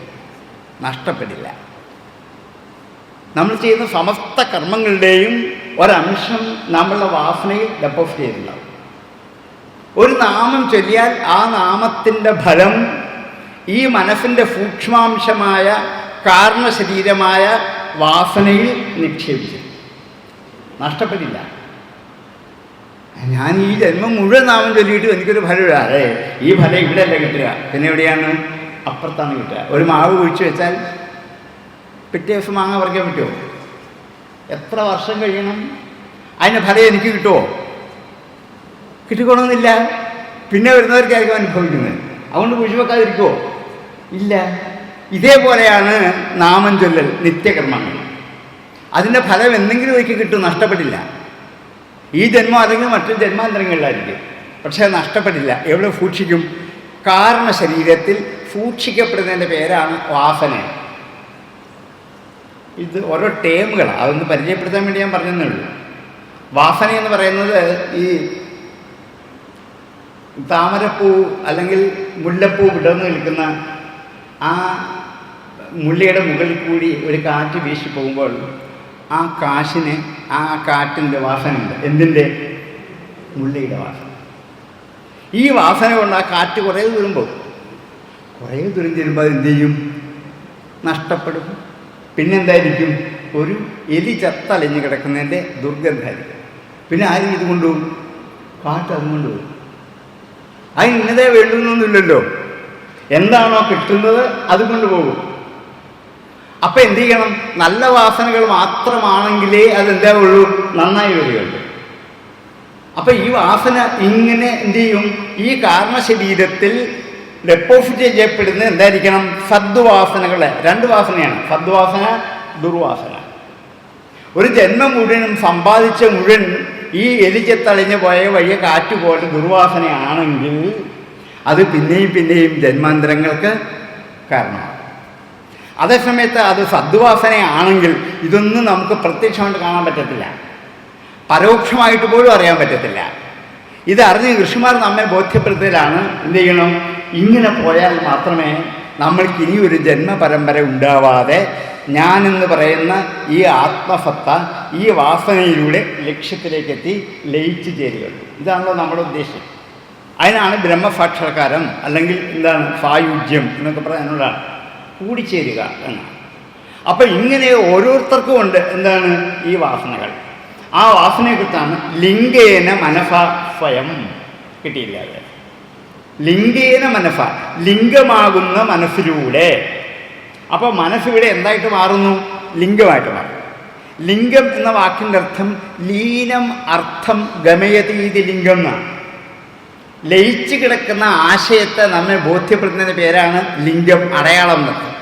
നഷ്ടപ്പെടില്ല. നമ്മൾ ചെയ്യുന്ന സമസ്ത കർമ്മങ്ങളുടെയും ഒരംശം നമ്മളുടെ വാസനയിൽ ഡെപ്പോസിറ്റ് ചെയ്തിട്ടുണ്ടാവും. ഒരു നാമം ചൊല്ലിയാൽ ആ നാമത്തിൻ്റെ ഫലം ഈ മനസ്സിൻ്റെ സൂക്ഷ്മാംശമായ കാരണശരീരമായ വാസനയിൽ നിക്ഷേപിച്ചു. നഷ്ടപ്പെടില്ല. ഞാൻ ഈ ജന്മം മുഴുവൻ നാമം ചൊല്ലിയിട്ട് എനിക്കൊരു ഫലമില്ല. അതെ, ഈ ഫലം ഇവിടെയല്ല കിട്ടുക, പിന്നെ എവിടെയാണ്? അപ്പുറത്താണ് കിട്ടുക. ഒരു മാവ് കുഴിച്ച് വെച്ചാൽ പിറ്റേ ദിവസം മാങ്ങ പറിക്കാൻ പറ്റുമോ? എത്ര വർഷം കഴിയണം? അതിൻ്റെ ഫലം എനിക്ക് കിട്ടുമോ? കിട്ടിക്കൊള്ളുന്നില്ല. പിന്നെ വരുന്നവർക്കായിരിക്കും അനുഭവിക്കുന്നത്. അതുകൊണ്ട് കുഴിവെക്കാതിരിക്കുമോ? ഇല്ല. ഇതേപോലെയാണ് നാമം ചൊല്ലൽ, നിത്യകർമ്മങ്ങൾ. അതിൻ്റെ ഫലം എന്തെങ്കിലും ഒരിക്കൽ കിട്ടും, നഷ്ടപ്പെടില്ല. ഈ ജന്മം അല്ലെങ്കിൽ മറ്റു ജന്മാന്തരങ്ങളിലായിരിക്കും, പക്ഷേ നഷ്ടപ്പെടില്ല. എവിടെ സൂക്ഷിക്കും? കാരണ ശരീരത്തിൽ സൂക്ഷിക്കപ്പെടുന്നതിൻ്റെ പേരാണ് വാസന. ഇത് ഓരോ ടേമുകളാണ്, അതൊന്ന് പരിചയപ്പെടുത്താൻ വേണ്ടി ഞാൻ പറഞ്ഞതേ ഉള്ളൂ. വാസന എന്ന് പറയുന്നത് ഈ താമരപ്പൂ അല്ലെങ്കിൽ മുല്ലപ്പൂ വിടർന്നു നിൽക്കുന്ന ആ മുല്ലയുടെ മുകളിൽ കൂടി ഒരു കാറ്റ് വീശി പോകുമ്പോൾ ആ കാശിന് ആ കാറ്റിൻ്റെ വാസനയുണ്ട്. എന്തിൻ്റെ? മുല്ലയുടെ വാസന. ഈ വാസന കൊണ്ട് ആ കാറ്റ് കുറേ ദൂരം പോകും. കുറേ ദൂരം ചെല്ലുമ്പോൾ അത് എന്ത് ചെയ്യും? നഷ്ടപ്പെടും. പിന്നെന്തായിരിക്കും? ഒരു എലി ചത്തലഞ്ഞ് കിടക്കുന്നതിൻ്റെ ദുർഗന്ധമായിരിക്കും. പിന്നെ ആരും ഇത് കൊണ്ടുപോകും? കാറ്റ് അതും കൊണ്ടുപോകും. അതിന് ഇന്നതേ വേണ്ടുന്നൊന്നുമില്ലല്ലോ. എന്താണോ കിട്ടുന്നത് അത് കൊണ്ടുപോകും. അപ്പം എന്ത് ചെയ്യണം? നല്ല വാസനകൾ മാത്രമാണെങ്കിലേ അതെന്താ ഉള്ളൂ? നന്നായി വരികയുള്ളൂ. അപ്പം ഈ വാസന ഇങ്ങനെ എന്ത് ചെയ്യും? ഈ കാരണശരീരത്തിൽ ഡെപ്പോസിറ്റ് ചെയ്യപ്പെടുന്നത് എന്തായിരിക്കണം? സദ്വാസനകളെ. രണ്ട് വാസനയാണ്, സദ്വാസന, ദുർവാസന. ഒരു ജന്മം മുഴുവനും സമ്പാദിച്ച മുഴുവൻ ഈ എലിച്ചത്തളിഞ്ഞ് പോയ വഴിയ കാറ്റ് പോലെ ദുർവാസനയാണെങ്കിൽ അത് പിന്നെയും പിന്നെയും ജന്മാന്തരങ്ങൾക്ക് കാരണമാണ്. അതേസമയത്ത് അത് സദ്വാസനയാണെങ്കിൽ ഇതൊന്നും നമുക്ക് പ്രത്യക്ഷമായിട്ട് കാണാൻ പറ്റത്തില്ല, പരോക്ഷമായിട്ട് പോലും അറിയാൻ പറ്റത്തില്ല. ഇതറിഞ്ഞ് ഋഷിമാർ നമ്മെ ബോധ്യപ്പെടുത്തലാണ് എന്ത് ചെയ്യണം? ഇങ്ങനെ പോയാൽ മാത്രമേ നമ്മൾക്ക് ഇനിയൊരു ജന്മപരമ്പര ഉണ്ടാവാതെ ഞാനെന്ന് പറയുന്ന ഈ ആത്മസത്ത ഈ വാസനയിലൂടെ ലക്ഷ്യത്തിലേക്കെത്തി ലയിച്ചു ചേരുകയുള്ളൂ. ഇതാണല്ലോ നമ്മുടെ ഉദ്ദേശം. അതിനാണ് ബ്രഹ്മസാക്ഷാത്കാരം അല്ലെങ്കിൽ എന്താണ് സായുജ്യം എന്നൊക്കെ പറയാനുള്ളതാണ്, കൂടിച്ചേരുക എന്നാണ്. അപ്പം ഇങ്ങനെ ഓരോരുത്തർക്കും ഉണ്ട് എന്താണ് ഈ വാസനകൾ. ആ വാസനയെക്കുറിച്ചാണ് ലിംഗേന മനസ സ്വയം. കിട്ടിയില്ല അത്. ലിംഗേന മനസ, ലിംഗമാകുന്ന മനസ്സിലൂടെ. അപ്പോൾ മനസ്സിവിടെ എന്തായിട്ട് മാറുന്നു? ലിംഗമായിട്ട് മാറും. ലിംഗം എന്ന വാക്കിൻ്റെ അർത്ഥം ലീനം അർത്ഥം ഗമയതീതി ലിംഗം എന്നാണ്. ലയിച്ചു കിടക്കുന്ന ആശയത്തെ നമ്മെ ബോധ്യപ്പെടുത്തുന്നതിൻ്റെ പേരാണ് ലിംഗം, അടയാളം എന്നർത്ഥം.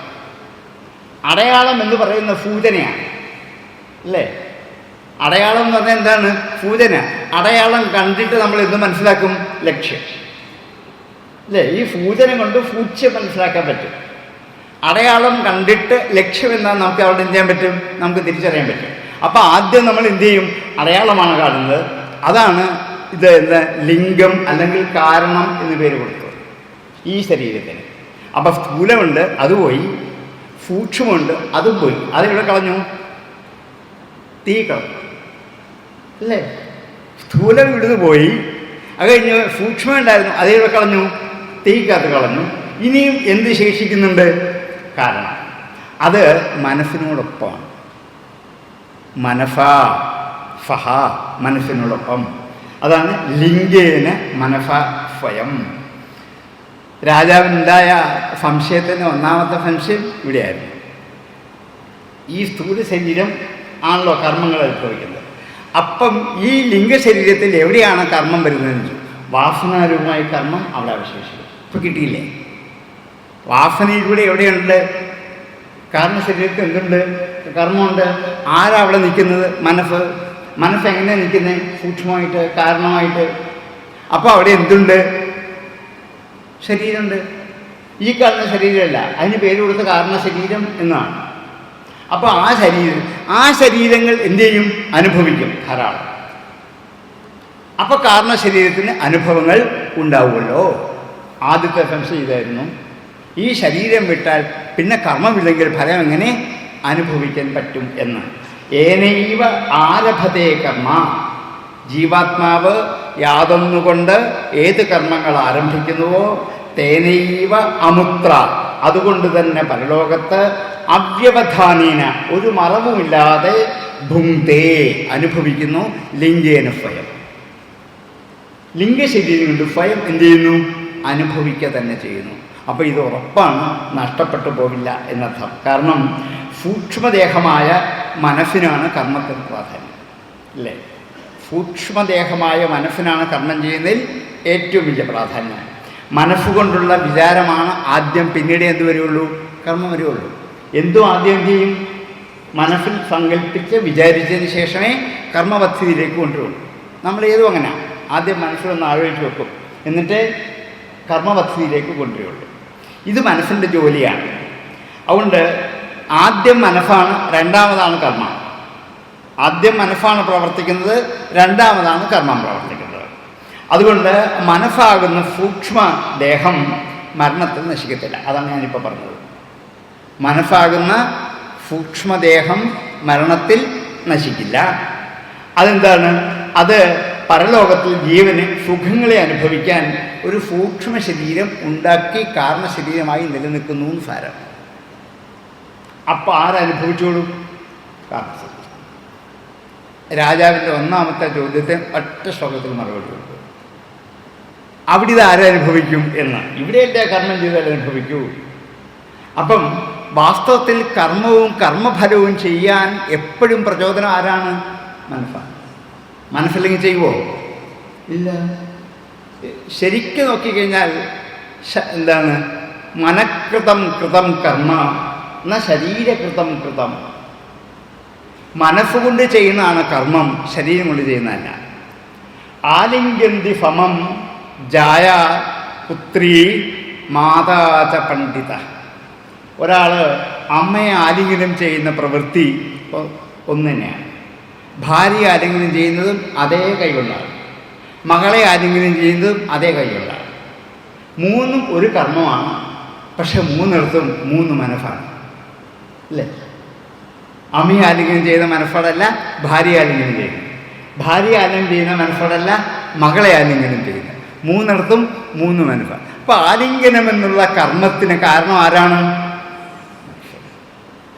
അടയാളം എന്ന് പറയുന്ന സൂചനയാണ് അല്ലേ? അടയാളം എന്ന് പറഞ്ഞാൽ എന്താണ്? സൂചന. അടയാളം കണ്ടിട്ട് നമ്മൾ എന്ത് മനസ്സിലാക്കും? ലക്ഷ്യം അല്ലേ? ഈ സൂചന കൊണ്ട് സൂക്ഷ്യം മനസ്സിലാക്കാൻ പറ്റും. അടയാളം കണ്ടിട്ട് ലക്ഷ്യം എന്താണെന്ന് നമുക്ക് അവിടെ എന്ത് ചെയ്യാൻ പറ്റും? നമുക്ക് തിരിച്ചറിയാൻ പറ്റും. അപ്പോൾ ആദ്യം നമ്മൾ എന്ത് ചെയ്യും? അടയാളമാണ് കാണുന്നത്. അതാണ് ഇത് എന്താ ലിംഗം അല്ലെങ്കിൽ കാരണം എന്ന് പേര് കൊടുത്തത് ഈ ശരീരത്തിന്. അപ്പം സ്ഥൂലമുണ്ട്, അത് പോയി. സൂക്ഷ്മമുണ്ട്, അതും പോയി. അതെവിടെ കളഞ്ഞു? തീ കളഞ്ഞു അല്ലേ? സ്ഥൂലം ഇവിടുന്ന് പോയി. അത് കഴിഞ്ഞ് സൂക്ഷ്മം ഉണ്ടായിരുന്നു, അതെവിടെ കളഞ്ഞു? തീക്കകത്ത് കളഞ്ഞു. ഇനിയും എന്ത് ശേഷിക്കുന്നുണ്ട്? കാരണം. അത് മനസ്സിനോടൊപ്പമാണ്. മനസാ സഹ, മനസ്സിനോടൊപ്പം. അതാണ് ലിംഗേന മനസ സ്വയം. രാജാവിനുണ്ടായ സംശയത്തിന് ഒന്നാമത്തെ സംശയം ഇവിടെയായിരുന്നു. ഈ സ്ഥൂല ശരീരം ആണല്ലോ കർമ്മങ്ങൾ അനുഭവിക്കുന്നത്. അപ്പം ഈ ലിംഗശരീരത്തിൽ എവിടെയാണ് കർമ്മം വരുന്നതെന്ന്? വാസനാരൂപമായ കർമ്മം അവിടെ അവശേഷിക്കും. ഇപ്പം കിട്ടിയില്ലേ? വാസനയിലൂടെ എവിടെയുണ്ട്? കാരണശരീരത്തിൽ എന്തുണ്ട്? കർമ്മമുണ്ട്. ആരാ അവിടെ നിൽക്കുന്നത്? മനസ്സ്. മനസ്സെങ്ങനെയാണ് നിൽക്കുന്നത്? സൂക്ഷ്മമായിട്ട്, കാരണമായിട്ട്. അപ്പോൾ അവിടെ എന്തുണ്ട്? ശരീരമുണ്ട്. ഈ കാണുന്ന ശരീരമല്ല, അതിന് പേര് കൊടുത്ത കാരണശരീരം എന്നാണ്. അപ്പോൾ ആ ശരീരങ്ങൾ എന്ത് ചെയ്യും? അനുഭവിക്കും ധാരാളം. അപ്പോൾ കാരണശരീരത്തിന് അനുഭവങ്ങൾ ഉണ്ടാവുമല്ലോ. ആദ്യത്തെ സംശയം ഇതായിരുന്നു. ഈ ശരീരം വിട്ടാൽ പിന്നെ കർമ്മമില്ലെങ്കിൽ ഫലം എങ്ങനെ അനുഭവിക്കാൻ പറ്റും എന്ന്. ഏനൈവ ആരഭതേ കർമ്മ, ജീവാത്മാവ് യാതൊന്നുകൊണ്ട് ഏത് കർമ്മങ്ങൾ ആരംഭിക്കുന്നുവോ തേനൈവ അമുത്ര, അതുകൊണ്ട് തന്നെ പരലോകത്ത് അവ്യവധാനീന, ഒരു മറവുമില്ലാതെ ഭുങ്ക്തേ, അനുഭവിക്കുന്നു. ലിംഗേന സ്വയം, ലിംഗശരീരം കൊണ്ട് സ്വയം എന്ത് ചെയ്യുന്നു? അനുഭവിക്കുക തന്നെ ചെയ്യുന്നു. അപ്പോൾ ഇത് ഉറപ്പാണ്, നഷ്ടപ്പെട്ടു പോവില്ല എന്നർത്ഥം. കാരണം സൂക്ഷ്മദേഹമായ മനസ്സിനാണ് കർമ്മത്തിന് പ്രാധാന്യം, അല്ലേ? സൂക്ഷ്മദേഹമായ മനസ്സിനാണ് കർമ്മം ചെയ്യുന്നതിൽ ഏറ്റവും വലിയ പ്രാധാന്യം. മനസ്സുകൊണ്ടുള്ള വിചാരമാണ് ആദ്യം, പിന്നീട് എന്ത് വരികയുള്ളൂ? കർമ്മം വരികയുള്ളൂ. എന്തും ആദ്യം ചെയ്യും? മനസ്സിൽ സങ്കല്പിച്ച് വിചാരിച്ചതിന് ശേഷമേ കർമ്മപദ്ധതിയിലേക്ക് കൊണ്ടുവരുള്ളൂ. നമ്മൾ ഏതും അങ്ങനെയാണ്. ആദ്യം മനസ്സിലൊന്ന് ആലോചിച്ച് വെക്കും, എന്നിട്ട് കർമ്മപദ്ധതിയിലേക്ക് കൊണ്ടുവരുള്ളൂ. ഇത് മനസ്സിൻ്റെ ജോലിയാണ്. അതുകൊണ്ട് ആദ്യം മനസ്സാണ്, രണ്ടാമതാണ് കർമ്മം. ആദ്യം മനസ്സാണ് പ്രവർത്തിക്കുന്നത്, രണ്ടാമതാണ് കർമ്മം പ്രവർത്തിക്കുന്നത്. അതുകൊണ്ട് മനസ്സാകുന്ന സൂക്ഷ്മദേഹം മരണത്തിൽ നശിക്കത്തില്ല. അതാണ് ഞാനിപ്പോൾ പറഞ്ഞത്. മനസ്സാകുന്ന സൂക്ഷ്മദേഹം മരണത്തിൽ നശിക്കില്ല. അതെന്താണ്? അത് പരലോകത്തിൽ ജീവന് സുഖങ്ങളെ അനുഭവിക്കാൻ ഒരു സൂക്ഷ്മ ശരീരം ഉണ്ടാക്കി കാരണശരീരമായി നിലനിൽക്കുന്നു എന്ന് സാരം. അപ്പം ആരനുഭവിച്ചോളും? കാരണശരീരം. രാജാവിൻ്റെ ഒന്നാമത്തെ ചോദ്യത്തെ ഒറ്റ ശ്ലോകത്തിൽ മറുപടി കൊടുക്കും. അവിടെ ഇത് ആരനുഭവിക്കും എന്ന്. ഇവിടെയല്ലേ കർമ്മം ചെയ്താൽ അനുഭവിക്കൂ. അപ്പം വാസ്തവത്തിൽ കർമ്മവും കർമ്മഫലവും ചെയ്യാൻ എപ്പോഴും പ്രചോദനം ആരാണ്? മനസ്സാണ്. മനസ്സില്ലെങ്കിൽ ചെയ്യുമോ? ഇല്ല. ശരിക്കും നോക്കിക്കഴിഞ്ഞാൽ എന്താണ്? മനഃകൃതം കൃതം കർമ്മ എന്ന ശരീരകൃതം കൃതം. മനസ്സുകൊണ്ട് ചെയ്യുന്നതാണ് കർമ്മം, ശരീരം കൊണ്ട് ചെയ്യുന്നതല്ല. ആലിംഗന്തി ഫമം ജായ പുത്രീ മാതാച പണ്ഡിത. ഒരാൾ അമ്മയെ ആലിംഗനം ചെയ്യുന്ന പ്രവൃത്തി ഒന്ന് തന്നെയാണ്. ഭാര്യ ആലിംഗനം ചെയ്യുന്നതും അതേ കൈകൊണ്ടാണ്, മകളെ ആലിംഗനം ചെയ്യുന്നതും അതേ കൈകൊണ്ടാണ്. മൂന്നും ഒരു കർമ്മമാണ്, പക്ഷെ മൂന്നിടത്തും മൂന്ന് മനസ്സാണ്, അല്ലേ? അമ്മയെ ആലിംഗനം ചെയ്യുന്ന മനസ്സോടല്ല ഭാര്യ ആലിംഗനം ചെയ്യുന്നത്, ഭാര്യ ആലിംഗനം ചെയ്യുന്ന മനസ്സോടല്ല മകളെ ആലിംഗനം ചെയ്യുന്നത്. മൂന്നിടത്തും മൂന്ന് മനസ്സാണ്. അപ്പോൾ ആലിംഗനം എന്നുള്ള കർമ്മത്തിന് കാരണം ആരാണ്?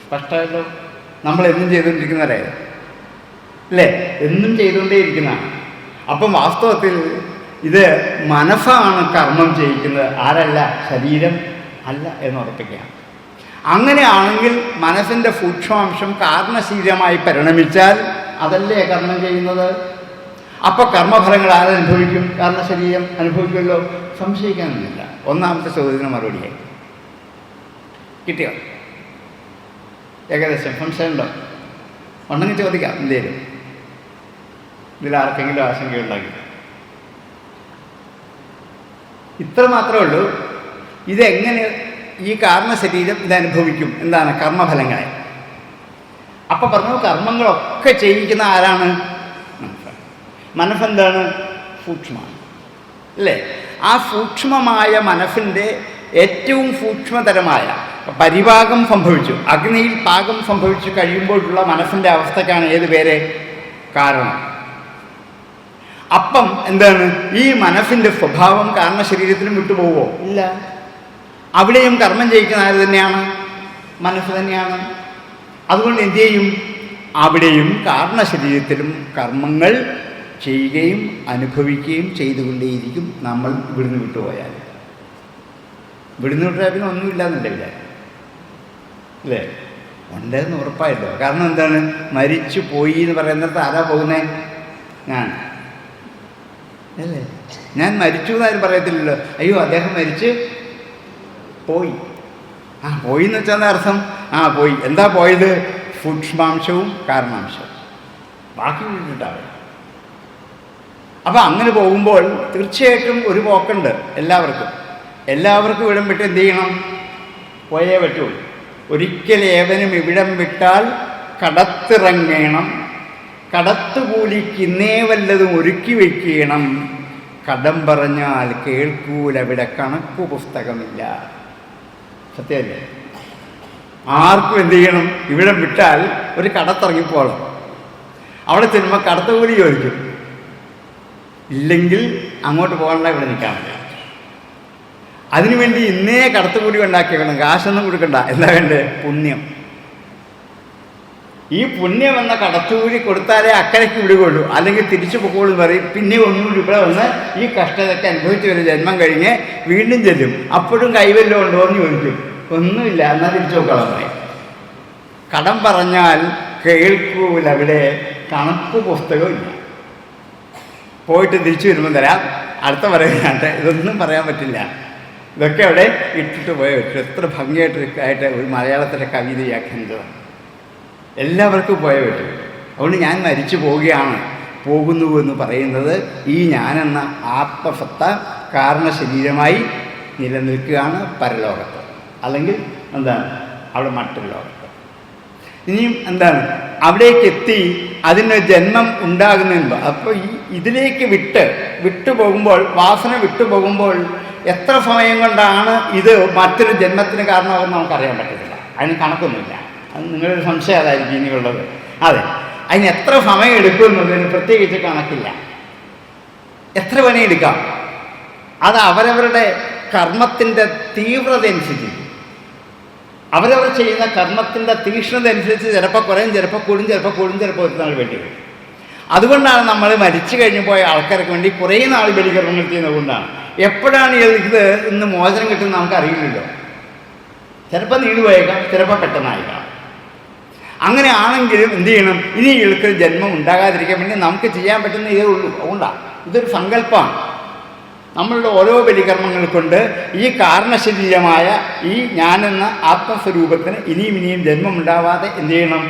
സ്പഷ്ടമല്ലോ. നമ്മളെന്നും ചെയ്തുകൊണ്ടിരിക്കുന്നവരെ, അല്ലേ? എന്നും ചെയ്തുകൊണ്ടേയിരിക്കുന്നതാണ്. അപ്പം വാസ്തവത്തിൽ ഇത് മനസ്സാണ് കർമ്മം ചെയ്യിക്കുന്നത്, ആരല്ല, ശരീരം അല്ല എന്ന് ഉറപ്പിക്കുകയാണ്. അങ്ങനെയാണെങ്കിൽ മനസ്സിൻ്റെ സൂക്ഷ്മാംശം കാരണശരീരമായി പരിണമിച്ചാൽ അതല്ലേ കർമ്മം ചെയ്യുന്നത്. അപ്പോൾ കർമ്മഫലങ്ങൾ ആരനുഭവിക്കും? കാരണശരീരം അനുഭവിക്കുമല്ലോ. സംശയിക്കാനൊന്നുമില്ല. ഒന്നാമത്തെ ചോദ്യത്തിന് മറുപടിയായി കിട്ടിയോ? ഏകദേശം സംശയമുണ്ടോ? ഉണ്ടെങ്കിൽ ചോദിക്കാം. എന്തേലും ഇതിലാർക്കെങ്കിലും ആശങ്കയുണ്ടാക്കി. ഇത്ര മാത്രമേ ഉള്ളൂ. ഇതെങ്ങനെ ഈ കാരണശരീരം ഇതനുഭവിക്കും? എന്താണ്? കർമ്മഫലങ്ങളെ. അപ്പം പറഞ്ഞു, കർമ്മങ്ങളൊക്കെ ചെയ്യിക്കുന്ന ആരാണ്? മനസ്സെന്താണ്? സൂക്ഷ്മമാണ്, അല്ലേ? ആ സൂക്ഷ്മമായ മനസ്സിൻ്റെ ഏറ്റവും സൂക്ഷ്മതരമായ പരിപാകം സംഭവിച്ചു, അഗ്നിയിൽ പാകം സംഭവിച്ചു കഴിയുമ്പോഴുള്ള മനസ്സിൻ്റെ അവസ്ഥയ്ക്കാണ് ഏത് പേര്? കാരണം. അപ്പം എന്താണ്? ഈ മനസ്സിൻ്റെ സ്വഭാവം കാരണശരീരത്തിനും വിട്ടുപോകുമോ? ഇല്ല. അവിടെയും കർമ്മം ചെയ്യിക്കുന്ന ആര് തന്നെയാണ്? മനസ്സ് തന്നെയാണ്. അതുകൊണ്ട് എന്തു ചെയ്യും? അവിടെയും കാരണശരീരത്തിലും കർമ്മങ്ങൾ ചെയ്യുകയും അനുഭവിക്കുകയും ചെയ്തുകൊണ്ടേയിരിക്കും. നമ്മൾ ഇവിടുന്ന് വിട്ടുപോയാൽ. ഇവിടുന്ന് വിട്ടാൽ പിന്നെ ഒന്നുമില്ലാന്നല്ലേ വിചാരം, അല്ലേ? ഉണ്ടെന്ന് ഉറപ്പായല്ലോ. കാരണം എന്താണ്? മരിച്ചു പോയി എന്ന് പറയുന്നിടത്ത് ആരാ പോകുന്നത്? ഞാൻ, അല്ലേ? ഞാൻ മരിച്ചു എന്നാരും പറയത്തില്ലല്ലോ. അയ്യോ അദ്ദേഹം മരിച്ച് പോയി. പോയി എന്ന് വെച്ചാൽ അർത്ഥം പോയി. എന്താ പോയത്? സൂക്ഷ്മാംശവും കാരണാംശവും ബാക്കി വിട്ടിട്ടാവും. അപ്പം അങ്ങനെ പോകുമ്പോൾ തീർച്ചയായിട്ടും ഒരു പോക്കുണ്ട് എല്ലാവർക്കും ഇവിടം വിട്ട് എന്ത് ചെയ്യണം? പോയേ പറ്റുള്ളൂ. ഒരിക്കൽ ഏവനും ഇവിടം വിട്ടാൽ കടത്തിറങ്ങണം, കടത്തുകൂലിക്കിന്നേ വല്ലതും ഒരുക്കി വയ്ക്കണം, കടം പറഞ്ഞാൽ കേൾക്കൂലവിടെ കണക്കു പുസ്തകമില്ല. സത്യമല്ലേ? ആർക്കും എന്ത് ചെയ്യണം? ഇവിടം വിട്ടാൽ ഒരു കടത്തിറങ്ങിപ്പോളും. അവിടെ ചെല്ലുമ്പോൾ കടത്തുകൂലി ചോദിക്കും. ഇല്ലെങ്കിൽ അങ്ങോട്ട് പോകണ്ട, ഇവിടെ നിൽക്കാൻ പറ്റില്ല. അതിനുവേണ്ടി ഇന്നേ കടത്തുകൂലി ഉണ്ടാക്കിയേക്കണം, കാശൊന്നും കൊടുക്കണ്ട. എന്താ വേണ്ടേ? പുണ്യം. ഈ പുണ്യം എന്ന കടത്തുകൂലി കൊടുത്താലേ അക്കരയ്ക്ക് വിടുകയുള്ളൂ, അല്ലെങ്കിൽ തിരിച്ചു പോകുള്ളൂ പറയും. പിന്നെ ഒന്നുകൂടി ഇവിടെ വന്ന് ഈ കഷ്ടതൊക്കെ അനുഭവിച്ച് വരും, ജന്മം കഴിഞ്ഞ് വീണ്ടും ചെല്ലും. അപ്പോഴും കൈവല്ലോ ഉണ്ടോ എന്ന് ചോദിക്കും. ഒന്നുമില്ല, എന്നാൽ തിരിച്ചു നോക്കണം പറയും. കടം പറഞ്ഞാൽ കേൾക്കൂല, അവിടെ കണക്ക് പുസ്തകമില്ല. പോയിട്ട് തിരിച്ചു വരുമ്പോൾ തരാം, അടുത്ത പറയാണ്ട്, ഇതൊന്നും പറയാൻ പറ്റില്ല. ഇതൊക്കെ അവിടെ ഇട്ടിട്ട് പോയ പറ്റും. എത്ര ഭംഗിയായിട്ട് ഒരു മലയാളത്തിലെ കവിത വ്യാഖ്യാനിച്ചതാണ്. എല്ലാവർക്കും പോയ പറ്റും. അതുകൊണ്ട് ഞാൻ മരിച്ചു പോകുന്നു എന്ന് പറയുന്നത് ഈ ഞാനെന്ന ആത്മസത്ത കാരണശരീരമായി നിലനിൽക്കുകയാണ് പരലോകത്ത്, അല്ലെങ്കിൽ എന്താണ് അവിടെ മറ്റൊരു ലോകത്ത്. ഇനിയും എന്താണ് അവിടേക്ക് എത്തി അതിന് ജന്മം ഉണ്ടാകുന്നുണ്ട്. അപ്പോൾ ഇതിലേക്ക് വിട്ടുപോകുമ്പോൾ, വാസന വിട്ടുപോകുമ്പോൾ എത്ര സമയം കൊണ്ടാണ് ഇത് മറ്റൊരു ജന്മത്തിന് കാരണമാകുമെന്ന് നമുക്കറിയാൻ പറ്റത്തില്ല. അതിന് കണക്കൊന്നുമില്ല. അത് നിങ്ങളൊരു സംശയം അതായിരിക്കും ഇനിയുള്ളത്. അതെ, അതിന് എത്ര സമയം എടുക്കുമെന്നുള്ളതിന് പ്രത്യേകിച്ച് കണക്കില്ല. എത്ര പണിയെടുക്കാം, അത് അവരവരുടെ കർമ്മത്തിൻ്റെ തീവ്രത അനുസരിച്ച്, അവരവർ ചെയ്യുന്ന കർമ്മത്തിൻ്റെ തീക്ഷ്ണത അനുസരിച്ച് ചിലപ്പോൾ കുറയും, ചിലപ്പോൾ കൂടും, ചിലപ്പോൾ ഒരു നാൾ വേണ്ടി വരും. അതുകൊണ്ടാണ് നമ്മൾ മരിച്ചു കഴിഞ്ഞു പോയ ആൾക്കാർക്ക് വേണ്ടി കുറേ നാൾ ബലികർമ്മങ്ങൾ ചെയ്യുന്നത് കൊണ്ടാണ്. എപ്പോഴാണ് ഇത് ഇന്ന് മോചനം കിട്ടുന്നത് നമുക്കറിയില്ലല്ലോ. ചിലപ്പോൾ നീണ്ടുപോയേക്കാം, ചിലപ്പോൾ പെട്ടെന്നായേക്കാം. അങ്ങനെ ആണെങ്കിലും എന്ത് ചെയ്യണം, ഇനി ഇയാൾക്ക് ജന്മം ഉണ്ടാകാതിരിക്കാൻ വേണ്ടി നമുക്ക് ചെയ്യാൻ പറ്റുന്ന ഇതേ ഉള്ളൂ. അതുകൊണ്ടാണ് ഇതൊരു സങ്കല്പമാണ്. നമ്മളുടെ ഓരോ ബലികർമ്മങ്ങൾ കൊണ്ട് ഈ കാരണശരീരമായ ഈ ഞാനെന്ന ആത്മസ്വരൂപത്തിന് ഇനിയും ജന്മമുണ്ടാവാതെ എന്ത് ചെയ്യണം,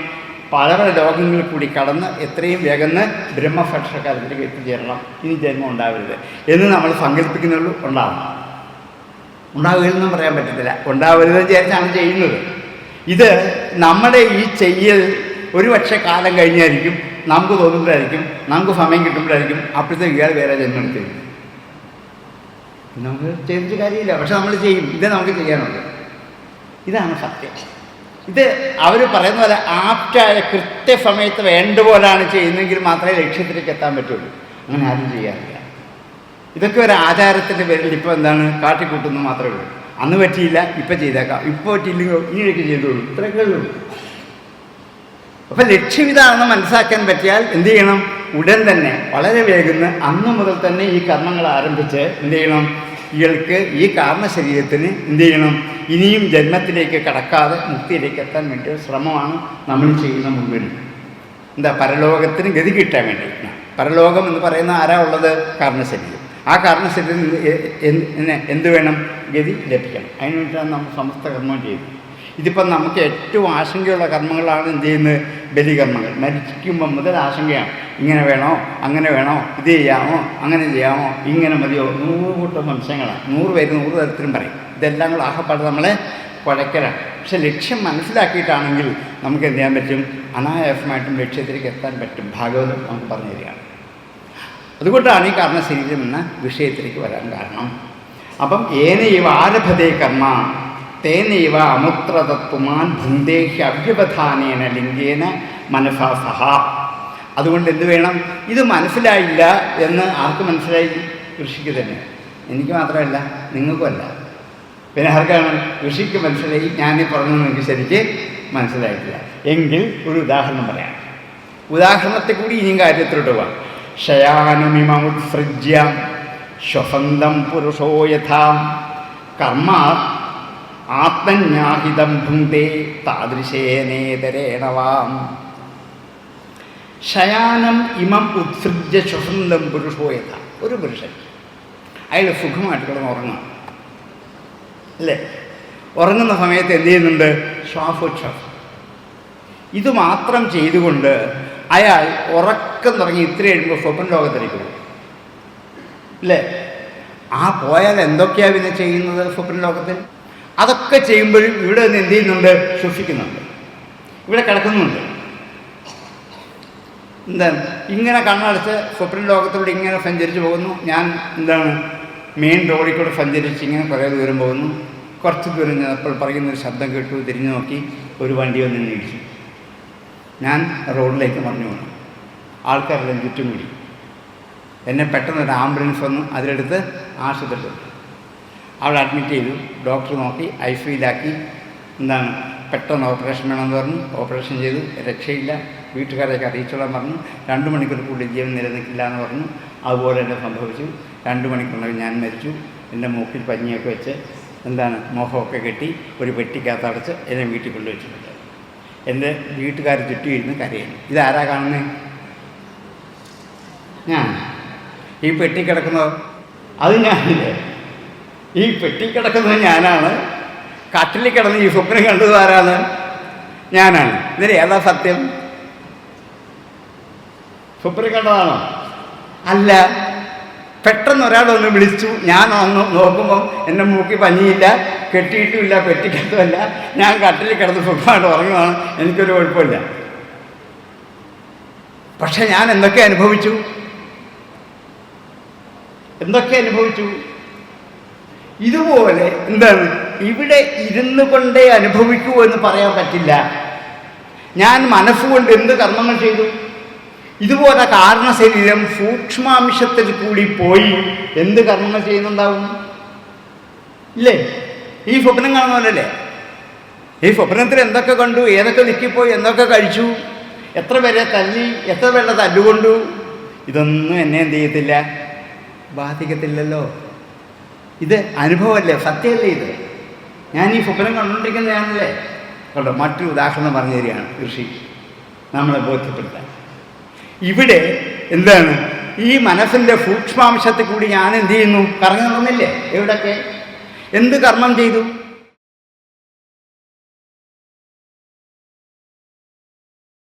പല ലോകങ്ങളിൽ കൂടി കടന്ന് എത്രയും വേഗം ബ്രഹ്മസാക്ഷാത്കാരത്തിലേക്ക് എത്തിച്ചേരണം. ഇനി ജന്മം ഉണ്ടാവരുത് എന്ന് നമ്മൾ സങ്കല്പിക്കുന്നുള്ളൂ. ഉണ്ടാവുകയെന്നും പറയാൻ പറ്റത്തില്ല. ഉണ്ടാവരുതെന്ന് വിചാരിച്ചാണ് ചെയ്യുന്നത്. ഇത് നമ്മുടെ ഈ ചെയ്യൽ ഒരു പക്ഷേ കാലം കഴിഞ്ഞായിരിക്കും, നമുക്ക് തോന്നുമ്പോഴായിരിക്കും, നമുക്ക് സമയം കിട്ടുമ്പോഴായിരിക്കും, അപ്പോഴത്തേക്ക് ഇയാൾ വേറെ ജന്മം എടുത്തിരിക്കും. നമുക്ക് ചെയ്തിട്ട് കാര്യമില്ല, പക്ഷെ നമ്മൾ ചെയ്യും. ഇത് നമുക്ക് ചെയ്യാനുള്ളത്. ഇതാണ് സത്യം. ഇത് അവർ പറയുന്ന പോലെ ആപ്റ്റായ കൃത്യസമയത്ത് വേണ്ട പോലാണ് ചെയ്യുന്നതെങ്കിൽ മാത്രമേ ലക്ഷ്യത്തിലേക്ക് എത്താൻ പറ്റുള്ളൂ. അങ്ങനെ ആരും ചെയ്യാറില്ല. ഇതൊക്കെ ഒരു ആചാരത്തിൻ്റെ പേരിൽ ഇപ്പോൾ എന്താണ് കാട്ടിക്കൂട്ടുന്നത് മാത്രമേ ഉള്ളൂ. അന്ന് പറ്റിയില്ല, ഇപ്പം ചെയ്തേക്കാം, ഇപ്പോൾ പറ്റിയില്ലെങ്കിൽ ഇനിയൊക്കെ ചെയ്തോളൂ, ഇത്രയൊക്കെ ഉള്ളൂ. അപ്പം ലക്ഷ്യം ഇതാണെന്ന് മനസ്സിലാക്കാൻ പറ്റിയാൽ എന്ത് ചെയ്യണം, ഉടൻ തന്നെ വളരെ വേഗം അന്ന് മുതൽ തന്നെ ഈ കർമ്മങ്ങൾ ആരംഭിച്ച് എന്ത് ചെയ്യണം, ഇയാൾക്ക് ഈ കാരണശരീരത്തിന് എന്ത് ചെയ്യണം, ഇനിയും ജന്മത്തിലേക്ക് കടക്കാതെ മുക്തിയിലേക്ക് എത്താൻ വേണ്ടിയ ശ്രമമാണ് നമ്മൾ ചെയ്യുന്ന മുഴുവൻ. പരലോകത്തിന് ഗതി കിട്ടാൻ വേണ്ടി. പരലോകം എന്ന് പറയുന്ന ആരാ ഉള്ളത്? കാരണശരീരം. ആ കാരണശരീരം എന്ത് വേണം? ഗതി ലഭിക്കണം. അതിന് വേണ്ടിയിട്ടാണ് നമ്മൾ സമസ്ത കർമ്മം ചെയ്യുന്നത്. ഇതിപ്പം നമുക്ക് ഏറ്റവും ആശങ്കയുള്ള കർമ്മങ്ങളാണ് എന്ത് ചെയ്യുന്നത്? ബലികർമ്മങ്ങൾ. മരിക്കുമ്പം മുതൽ ആശങ്കയാണ്. ഇങ്ങനെ വേണോ, അങ്ങനെ വേണോ, ഇത് ചെയ്യാമോ, അങ്ങനെ ചെയ്യാമോ, ഇങ്ങനെ മതിയോ, 100 കൂട്ടം സംശയങ്ങളാണ്. 100 പേര് 100 തരത്തിലും പറയും. ഇതെല്ലാം കൂടെ ആകപ്പാട് നമ്മളെ കുഴക്കലാണ്. പക്ഷെ ലക്ഷ്യം മനസ്സിലാക്കിയിട്ടാണെങ്കിൽ നമുക്ക് എന്ത് ചെയ്യാൻ പറ്റും? അനായാസമായിട്ടും ലക്ഷ്യത്തിലേക്ക് എത്താൻ പറ്റും. ഭാഗവതം നമുക്ക് പറഞ്ഞു തരികയാണ്. അതുകൊണ്ടാണ് ഈ കാരണശരീരം എന്ന വിഷയത്തിലേക്ക് വരാൻ കാരണം. അപ്പം ഏനൈവ ആരഭതേ കർമ്മ തേനൈവ അമുത്രതത്വമാൻ ഭുന്തേഹ്യ അവ്യവധാനേന ലിംഗേന മനസാ സഹ. അതുകൊണ്ട് എന്ത് വേണം? ഇത് മനസ്സിലായില്ല എന്ന് ആർക്ക് മനസ്സിലായി? ഋഷിക്ക് തന്നെ. എനിക്ക് മാത്രമല്ല, നിങ്ങൾക്കുമല്ല. പിന്നെ ആർക്കാണ്? ഋഷിക്ക് മനസ്സിലായി. ഞാനീ പറഞ്ഞത് എനിക്ക് ശരിക്ക് മനസ്സിലായിട്ടില്ല. എങ്കിൽ ഒരു ഉദാഹരണം പറയാം. ഉദാഹരണത്തെ കൂടി ഇനിയും കാര്യത്തിലോട്ട് പോവാം. ശയാനുമിമുത്സൃജ്യ ശ്വസന്തം പുരുഷോ യഥാ കർമ്മ ആത്മന്യാഹിതം ഭുങ്ക്തേ താദൃശേനേതരേണവാം. ശയാനം ഇമം ഉത്സൃജ്യ ശ്വസന്തം പുരുഷോ യഥാ. ഒരു പുരുഷൻ അയാൾ സുഖമായിട്ട് കിടന്ന് ഉറങ്ങുക അല്ലേ? ഉറങ്ങുന്ന സമയത്ത് എന്ത് ചെയ്യുന്നുണ്ട്? ശ്വാസോച്ഛ്വാസം. ഇത് മാത്രം ചെയ്തുകൊണ്ട് അയാൾ ഉറക്കം തുടങ്ങി ഇത്ര കഴിയുമ്പോൾ സ്വപ്ന ലോകത്തിലേക്ക് പോകും അല്ലേ? ആ പോയാൽ എന്തൊക്കെയാണ് പിന്നെ ചെയ്യുന്നത് സ്വപ്ന ലോകത്തിൽ? അതൊക്കെ ചെയ്യുമ്പോഴും ഇവിടെ നിന്ന് എന്ത് ചെയ്യുന്നുണ്ട്? ശ്വസിക്കുന്നുണ്ട്, ഇവിടെ കിടക്കുന്നുണ്ട്. എന്താണ് ഇങ്ങനെ കണ്ണടച്ച് സ്വപ്ന ലോകത്തിലൂടെ ഇങ്ങനെ സഞ്ചരിച്ച് പോകുന്നു. ഞാൻ മെയിൻ റോഡിൽ കൂടെ സഞ്ചരിച്ച് ഇങ്ങനെ കുറേ ദൂരം പോകുന്നു. കുറച്ച് ദൂരം ചെന്നപ്പോൾ പറയുന്നൊരു ശബ്ദം കേട്ടു. തിരിഞ്ഞു നോക്കി, ഒരു വണ്ടി വന്ന് ഇടിച്ചു. ഞാൻ റോഡിലേക്ക് മറിഞ്ഞു വീണു. ആൾക്കാരെല്ലാം ചുറ്റും കൂടി. എന്നെ പെട്ടെന്നൊരു ആംബുലൻസ് വന്നു, അതിലെടുത്ത് ആശുപത്രിയിൽ അവിടെ അഡ്മിറ്റ് ചെയ്തു. ഡോക്ടർ നോക്കി, ഐസിയുലാക്കി. പെട്ടെന്ന് ഓപ്പറേഷൻ വേണമെന്ന് പറഞ്ഞു. ഓപ്പറേഷൻ ചെയ്തു. രക്ഷയില്ല. വീട്ടുകാരെയൊക്കെ അറിയിച്ചോളാൻ പറഞ്ഞു. 2 മണിക്കൂർ ജീവൻ നിലനിൽക്കില്ല എന്ന് പറഞ്ഞു. അതുപോലെ തന്നെ സംഭവിച്ചു. 2 മണിക്കൂറിനകം ഞാൻ മരിച്ചു. എൻ്റെ മൂക്കിൽ പഞ്ഞിയൊക്കെ വെച്ച് മോഹമൊക്കെ കെട്ടി ഒരു പെട്ടിക്കകത്ത് അടച്ച് എന്നെ വീട്ടിൽ കൊണ്ടുവച്ചിട്ടുണ്ട്. എൻ്റെ വീട്ടുകാർ ചുറ്റും കരയുന്നു. ഇതാരാ കാണുന്നത്? ഞാൻ. ഈ പെട്ടി കിടക്കുന്നതോ? അത് ഞാനില്ലേ. ഈ പെട്ടി കിടക്കുന്നത് ഞാനാണ്. കട്ടിൽ കിടന്ന് ഈ സ്വപ്നം കണ്ടത് ആരാണ്? ഞാനാണ്. ഇതിൽ ഏതാ സത്യം? സ്വപ്നം കണ്ടതാണോ? അല്ല. പെട്ടെന്ന് ഒരാളൊന്ന് വിളിച്ചു, ഞാൻ ഒന്ന് നോക്കുമ്പം എൻ്റെ മൂക്കി പഞ്ഞിയില്ല, കെട്ടിയിട്ടുമില്ല, പെട്ടിക്കത്തുമല്ല, ഞാൻ കട്ടിൽ കിടന്ന് സുഖമായിട്ട് ഉറങ്ങുകയാണ്, എനിക്കൊരു കുഴപ്പമില്ല. പക്ഷെ ഞാൻ എന്തൊക്കെ അനുഭവിച്ചു? ഇതുപോലെ എന്താണ് ഇവിടെ ഇരുന്നു കൊണ്ടേ അനുഭവിക്കൂ എന്ന് പറയാൻ പറ്റില്ല. ഞാൻ മനസ്സുകൊണ്ട് എന്ത് കർമ്മങ്ങൾ ചെയ്തു? ഇതുപോലെ കാരണശരീരം സൂക്ഷ്മാംശത്തിൽ കൂടി പോയി എന്ത് കർമ്മങ്ങൾ ചെയ്യുന്നുണ്ടാവും? ഇല്ലേ? ഈ സ്വപ്നം കാണുന്നതല്ലേ? ഈ സ്വപ്നത്തിൽ എന്തൊക്കെ കണ്ടു, ഏതൊക്കെ ദിക്കിപ്പോയി, എന്തൊക്കെ കഴിച്ചു, എത്ര പേരെ തല്ലി, എത്ര പേരുടെ തല്ലുകൊണ്ടു, ഇതൊന്നും എന്നെ എന്ത് ചെയ്യത്തില്ല, ബാധിക്കത്തില്ലല്ലോ. ഇത് അനുഭവമല്ലേ, സത്യമല്ലേ ഇത്? ഞാൻ ഈ സ്വപ്നം കണ്ടുകൊണ്ടിരിക്കുന്നതാണല്ലേ. കണ്ടോ, മറ്റൊരു ഉദാഹരണം പറഞ്ഞു തരികയാണ് ഋഷി നമ്മളെ ബോധ്യപ്പെടുത്താൻ. ഇവിടെ എന്താണ്, ഈ മനസ്സിൻ്റെ സൂക്ഷ്മാംശത്തിൽ കൂടി ഞാൻ എന്ത് ചെയ്യുന്നു? കറങ്ങി നടന്നില്ലേ? എവിടൊക്കെ എന്ത് കർമ്മം ചെയ്തു?